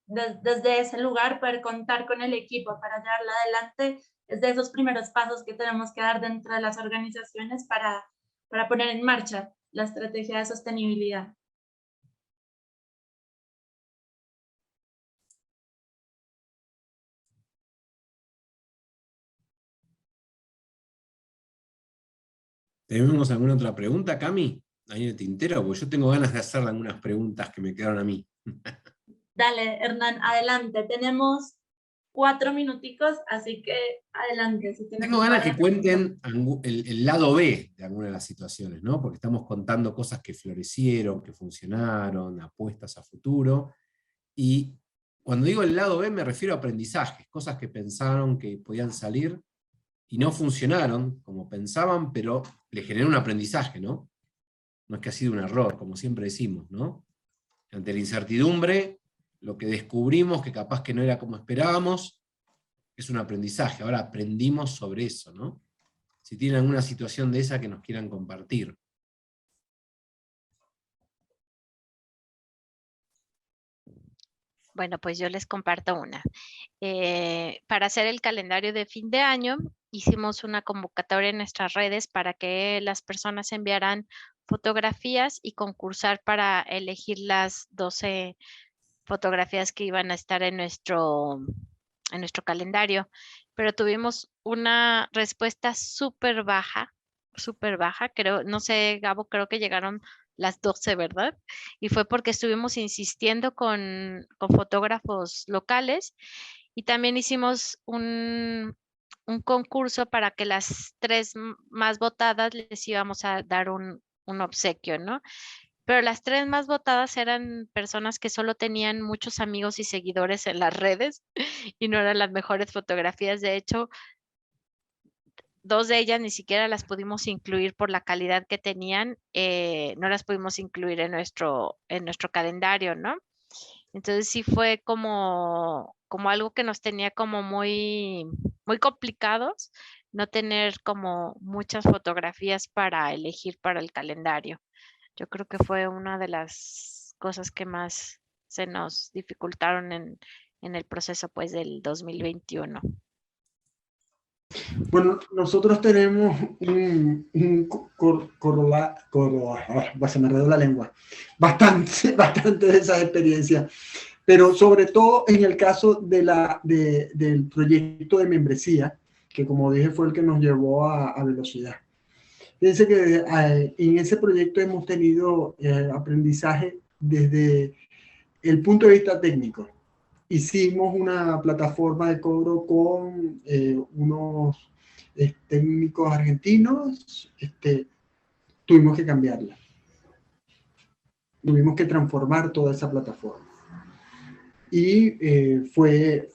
desde ese lugar poder contar con el equipo para llevarla adelante es de esos primeros pasos que tenemos que dar dentro de las organizaciones para poner en marcha la estrategia de sostenibilidad. ¿Tenemos alguna otra pregunta, Cami? Ahí en el tintero, porque yo tengo ganas de hacerle algunas preguntas que me quedaron a mí. Dale, Hernán, adelante. Tenemos 4 minuticos, así que adelante. Si Tengo ganas que cuenten el lado B de alguna de las situaciones, ¿no? Porque estamos contando cosas que florecieron, que funcionaron, apuestas a futuro. Y cuando digo el lado B me refiero a aprendizajes, cosas que pensaron que podían salir y no funcionaron como pensaban, pero le generó un aprendizaje, ¿no? No es que ha sido un error, como siempre decimos, ¿no? Ante la incertidumbre, lo que descubrimos que capaz que no era como esperábamos, es un aprendizaje. Ahora aprendimos sobre eso, ¿no? Si tienen alguna situación de esa que nos quieran compartir. Bueno, pues yo les comparto una. Para hacer el calendario de fin de año, hicimos una convocatoria en nuestras redes para que las personas enviaran fotografías y concursar para elegir las 12 fotografías que iban a estar en nuestro calendario. Pero tuvimos una respuesta súper baja, creo, no sé, Gabo, creo que llegaron las 12, ¿verdad? Y fue porque estuvimos insistiendo con fotógrafos locales, y también hicimos un concurso para que las 3 más votadas les íbamos a dar un obsequio, ¿no? Pero las 3 más votadas eran personas que solo tenían muchos amigos y seguidores en las redes y no eran las mejores fotografías. De hecho, 2 de ellas ni siquiera las pudimos incluir por la calidad que tenían, no las pudimos incluir en nuestro calendario, ¿no? Entonces sí fue como algo que nos tenía como muy, muy complicados, no tener como muchas fotografías para elegir para el calendario. Yo creo que fue una de las cosas que más se nos dificultaron en el proceso, pues, del 2021. Bueno, nosotros tenemos se me enredó la lengua, bastante de esas experiencias, pero sobre todo en el caso del proyecto de membresía, que como dije fue el que nos llevó a velocidad. Fíjense que en ese proyecto hemos tenido aprendizaje desde el punto de vista técnico. Hicimos una plataforma de cobro con unos técnicos argentinos, tuvimos que cambiarla. Tuvimos que transformar toda esa plataforma. Y fue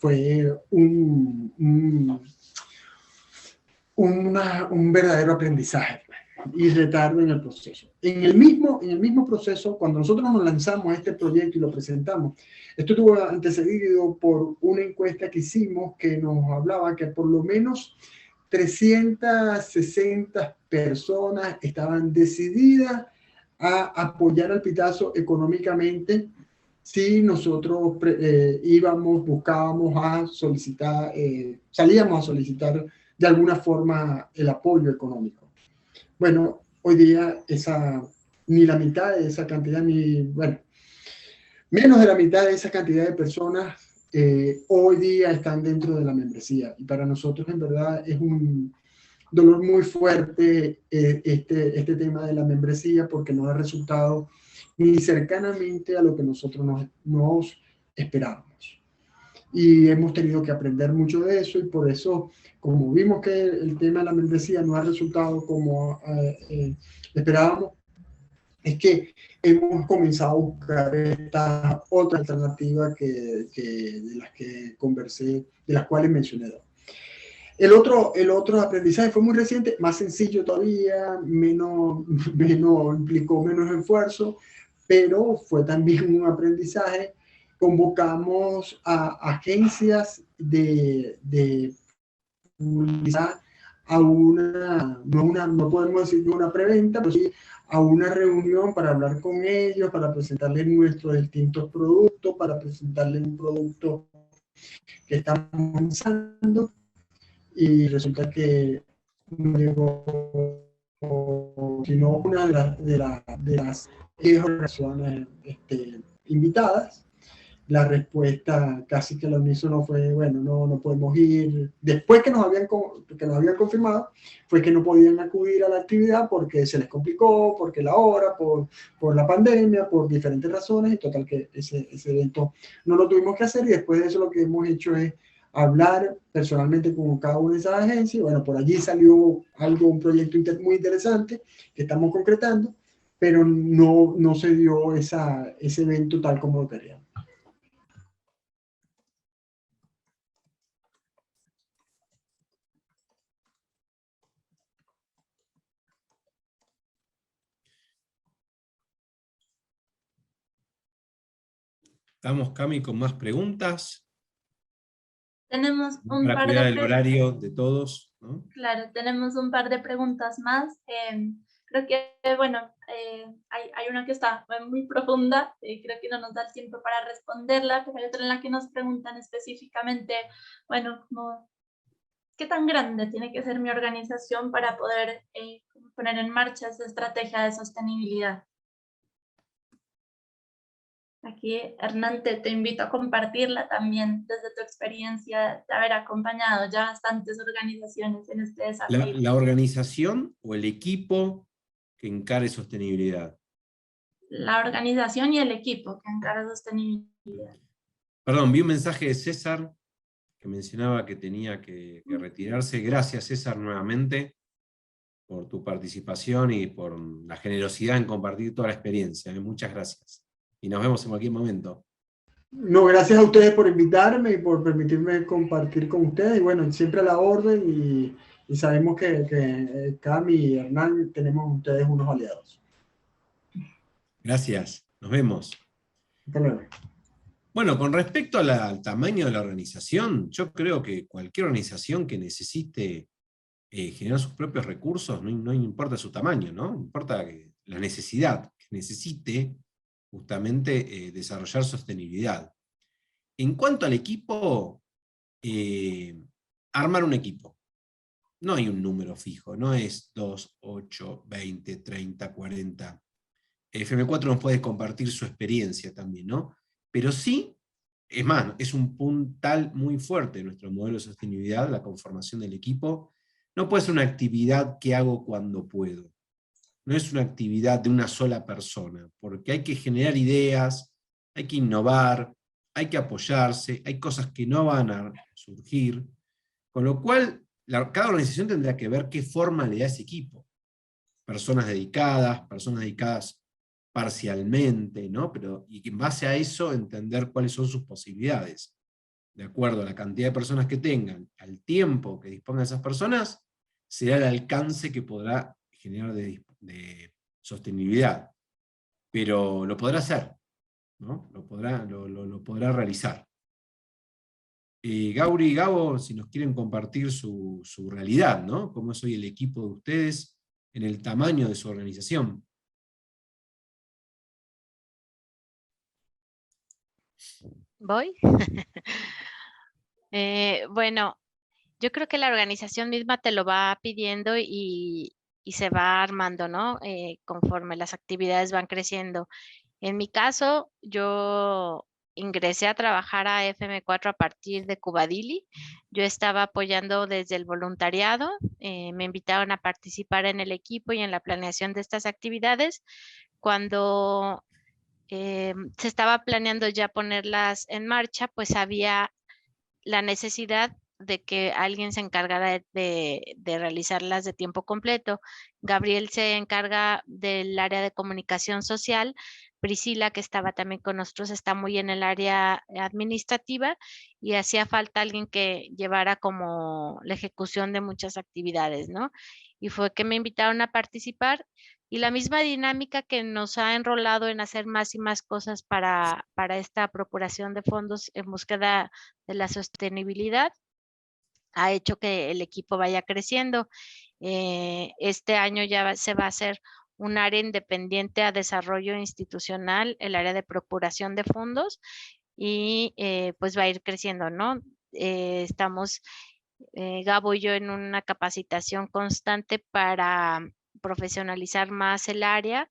un verdadero aprendizaje y retardo en el proceso. En el mismo proceso, cuando nosotros nos lanzamos a este proyecto y lo presentamos, esto estuvo antecedido por una encuesta que hicimos que nos hablaba que por lo menos 360 personas estaban decididas a apoyar al Pitazo económicamente sí nosotros íbamos, buscábamos a solicitar, salíamos a solicitar de alguna forma el apoyo económico. Bueno, hoy día ni la mitad de esa cantidad, bueno, menos de la mitad de esa cantidad de personas hoy día están dentro de la membresía. Y para nosotros en verdad es un dolor muy fuerte este tema de la membresía, porque no ha resultado ni cercanamente a lo que nosotros nos esperábamos. Y hemos tenido que aprender mucho de eso, y por eso, como vimos que el tema de la membresía no ha resultado como esperábamos, es que hemos comenzado a buscar esta otra alternativa de las que conversé, de las cuales mencioné. El otro aprendizaje fue muy reciente, más sencillo todavía, implicó menos esfuerzo, pero fue también un aprendizaje. Convocamos a agencias de publicidad a no podemos decir una preventa, pero sí a una reunión para hablar con ellos, para presentarles nuestros distintos productos, para presentarles un producto que estamos lanzando, y resulta que no llegó sino una de las 10 organizaciones invitadas. La respuesta casi que la unísono fue, bueno, no podemos ir. Después que nos habían confirmado, fue que no podían acudir a la actividad porque se les complicó, porque la hora, por la pandemia, por diferentes razones, y total que ese evento no lo tuvimos que hacer. Y después de eso lo que hemos hecho es hablar personalmente con cada una de esas agencias. Y bueno, por allí salió un proyecto muy interesante que estamos concretando, pero no se dio ese evento tal como lo queríamos. Estamos, Cami, con más preguntas. Tenemos un para par cuidar de el horario de todos, ¿no? Claro, tenemos un par de preguntas más. Creo que, bueno, hay una que está muy profunda, creo que no nos da el tiempo para responderla, pero hay otra en la que nos preguntan específicamente, bueno, ¿qué tan grande tiene que ser mi organización para poder poner en marcha esa estrategia de sostenibilidad? Aquí, Hernán, te invito a compartirla también desde tu experiencia de haber acompañado ya bastantes organizaciones en este desafío. ¿La organización o el equipo que encare sostenibilidad? La organización y el equipo que encara sostenibilidad. Perdón, vi un mensaje de César que mencionaba que tenía que retirarse. Gracias, César, nuevamente por tu participación y por la generosidad en compartir toda la experiencia. Muchas gracias. Y nos vemos en cualquier momento. No, gracias a ustedes por invitarme y por permitirme compartir con ustedes. Y bueno, siempre a la orden, y sabemos que Cami y Hernán tenemos ustedes unos aliados. Gracias, nos vemos. Hasta luego. Bueno, con respecto al tamaño de la organización, yo creo que cualquier organización que necesite generar sus propios recursos, no importa su tamaño, ¿no? Importa la necesidad, que necesite justamente desarrollar sostenibilidad. En cuanto al equipo, armar un equipo. No hay un número fijo, no es 2, 8, 20, 30, 40. FM4 nos puede compartir su experiencia también, ¿no? Pero sí, es más, es un puntal muy fuerte de nuestro modelo de sostenibilidad, la conformación del equipo. No puede ser una actividad que hago cuando puedo. No es una actividad de una sola persona, porque hay que generar ideas, hay que innovar, hay que apoyarse, hay cosas que no van a surgir, con lo cual cada organización tendrá que ver qué forma le da ese equipo. Personas dedicadas parcialmente, ¿no? Y en base a eso entender cuáles son sus posibilidades. De acuerdo a la cantidad de personas que tengan, al tiempo que dispongan esas personas, será el alcance que podrá generar de sostenibilidad. Pero lo podrá hacer, ¿no? Lo podrá realizar. Gauri y Gabo, si nos quieren compartir su realidad, ¿no? Cómo es hoy el equipo de ustedes en el tamaño de su organización. ¿Voy? Bueno, yo creo que la organización misma te lo va pidiendo y se va armando, ¿no? Conforme las actividades van creciendo. En mi caso, yo ingresé a trabajar a FM4 a partir de Cubadili. Yo estaba apoyando desde el voluntariado. Me invitaron a participar en el equipo y en la planeación de estas actividades. Cuando se estaba planeando ya ponerlas en marcha, pues había la necesidad de que alguien se encargara de realizarlas de tiempo completo. Gabriel se encarga del área de comunicación social. Priscila, que estaba también con nosotros, está muy en el área administrativa y hacía falta alguien que llevara como la ejecución de muchas actividades, ¿no? Y fue que me invitaron a participar y la misma dinámica que nos ha enrolado en hacer más y más cosas para esta procuración de fondos en búsqueda de la sostenibilidad ha hecho que el equipo vaya creciendo. Este año ya se va a hacer un área independiente a desarrollo institucional, el área de procuración de fondos y pues va a ir creciendo, ¿no? Estamos, Gabo y yo, en una capacitación constante para profesionalizar más el área,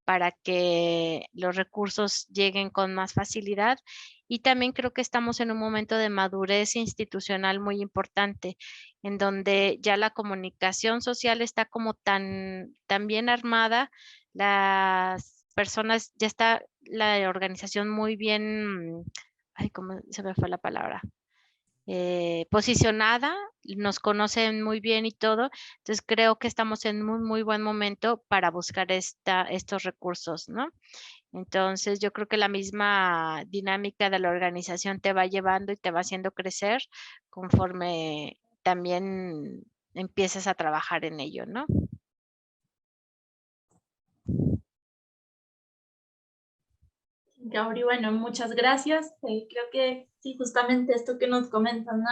para que los recursos lleguen con más facilidad. Y también creo que estamos en un momento de madurez institucional muy importante, en donde ya la comunicación social está como tan bien armada, las personas, ya está la organización muy bien, ay, ¿cómo se me fue la palabra? Posicionada, nos conocen muy bien y todo, entonces creo que estamos en un muy buen momento para buscar estos recursos, ¿no? Entonces yo creo que la misma dinámica de la organización te va llevando y te va haciendo crecer conforme también empiezas a trabajar en ello, ¿no? Gauri, bueno, muchas gracias. Creo que sí, justamente esto que nos comentan, ¿no?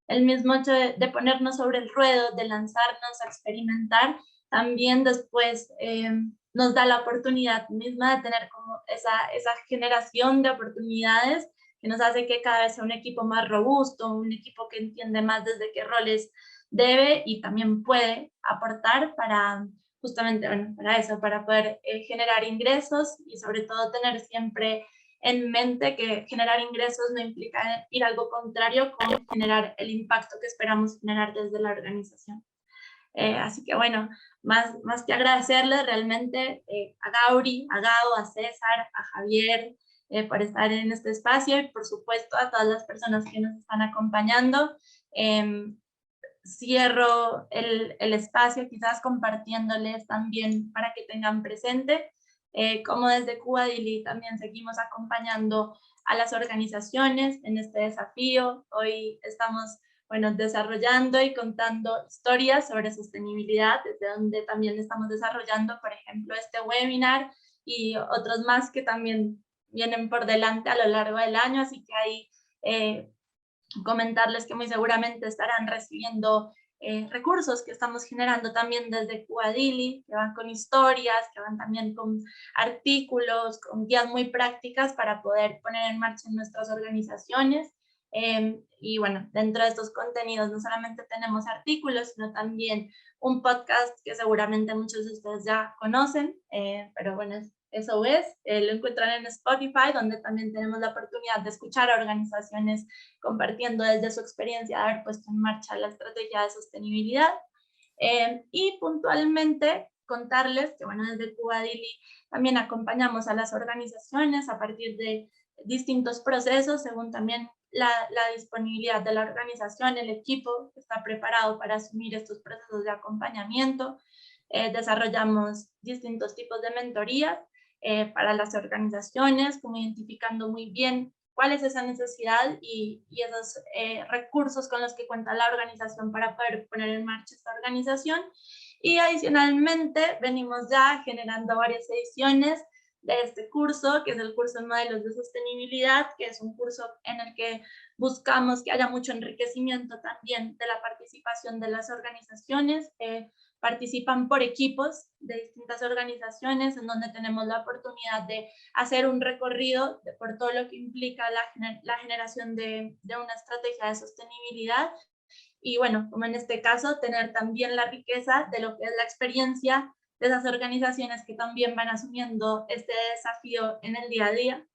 El mismo hecho de ponernos sobre el ruedo, de lanzarnos a experimentar, también después nos da la oportunidad misma de tener como esa generación de oportunidades que nos hace que cada vez sea un equipo más robusto, un equipo que entiende más desde qué roles debe y también puede aportar para justamente, bueno, para eso, para poder generar ingresos y sobre todo tener siempre en mente que generar ingresos no implica ir algo contrario con generar el impacto que esperamos generar desde la organización. Así que bueno, más que agradecerles realmente a Gauri, a Gabo, a César, a Javier, por estar en este espacio y por supuesto a todas las personas que nos están acompañando. Cierro el espacio quizás compartiéndoles también para que tengan presente cómo desde Cubadili también seguimos acompañando a las organizaciones en este desafío. Hoy estamos, bueno, desarrollando y contando historias sobre sostenibilidad, desde donde también estamos desarrollando, por ejemplo, este webinar y otros más que también vienen por delante a lo largo del año, así que ahí comentarles que muy seguramente estarán recibiendo recursos que estamos generando también desde Cubadili, que van con historias, que van también con artículos, con guías muy prácticas para poder poner en marcha en nuestras organizaciones. Y bueno, dentro de estos contenidos no solamente tenemos artículos, sino también un podcast que seguramente muchos de ustedes ya conocen, pero bueno, eso es, lo encuentran en Spotify, donde también tenemos la oportunidad de escuchar a organizaciones compartiendo desde su experiencia de haber puesto en marcha la estrategia de sostenibilidad. Y puntualmente contarles que, bueno, desde Cubadili también acompañamos a las organizaciones a partir de distintos procesos, según también la disponibilidad de la organización, el equipo que está preparado para asumir estos procesos de acompañamiento. Desarrollamos distintos tipos de mentorías para las organizaciones, como identificando muy bien cuál es esa necesidad y esos recursos con los que cuenta la organización para poder poner en marcha esta organización. Y adicionalmente venimos ya generando varias ediciones de este curso, que es el curso de Modelos de Sostenibilidad, que es un curso en el que buscamos que haya mucho enriquecimiento también de la participación de las organizaciones, participan por equipos de distintas organizaciones, en donde tenemos la oportunidad de hacer un recorrido por todo lo que implica la generación de una estrategia de sostenibilidad. Y bueno, como en este caso, tener también la riqueza de lo que es la experiencia de esas organizaciones que también van asumiendo este desafío en el día a día.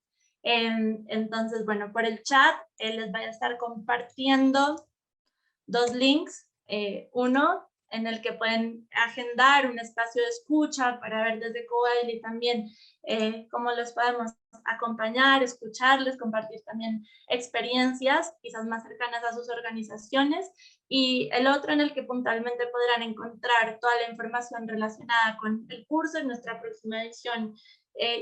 Entonces, bueno, por el chat les voy a estar compartiendo 2 links. Uno en el que pueden agendar un espacio de escucha para ver desde Coadily también cómo los podemos acompañar, escucharles, compartir también experiencias quizás más cercanas a sus organizaciones, y el otro en el que puntualmente podrán encontrar toda la información relacionada con el curso en nuestra próxima edición.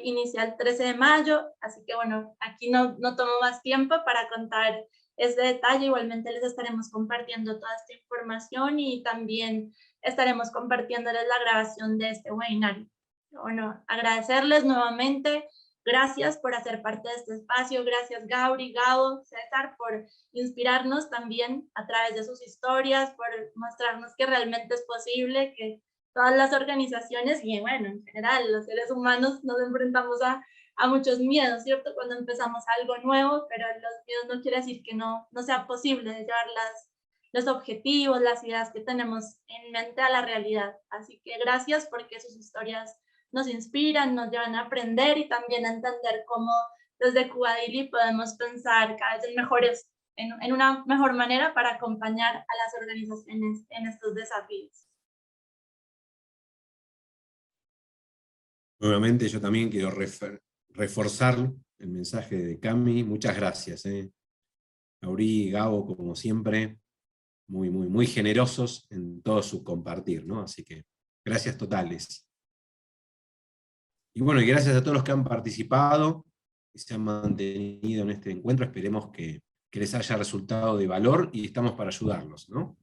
Inicia el 13 de mayo, así que bueno, aquí no tomo más tiempo para contar ese detalle. Igualmente les estaremos compartiendo toda esta información y también estaremos compartiéndoles la grabación de este webinar. Bueno, agradecerles nuevamente. Gracias por hacer parte de este espacio. Gracias Gauri, Gabo, César, por inspirarnos también a través de sus historias, por mostrarnos que realmente es posible, que todas las organizaciones y bueno, en general los seres humanos nos enfrentamos a muchos miedos, ¿cierto? Cuando empezamos algo nuevo, pero los miedos no quiere decir que no sea posible llevar los objetivos, las ideas que tenemos en mente a la realidad. Así que gracias, porque sus historias nos inspiran, nos llevan a aprender y también a entender cómo desde Coadily podemos pensar cada vez en una mejor manera para acompañar a las organizaciones en estos desafíos. Nuevamente yo también quiero reforzar el mensaje de Cami. Muchas gracias. Gauri y Gabo, como siempre, muy generosos en todo su compartir, ¿no? Así que gracias totales. Y bueno, y gracias a todos los que han participado y se han mantenido en este encuentro. Esperemos que les haya resultado de valor y estamos para ayudarlos, ¿no?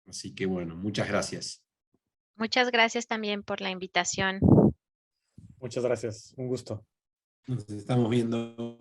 Así que bueno, muchas gracias. Muchas gracias también por la invitación. Muchas gracias, un gusto. Nos estamos viendo.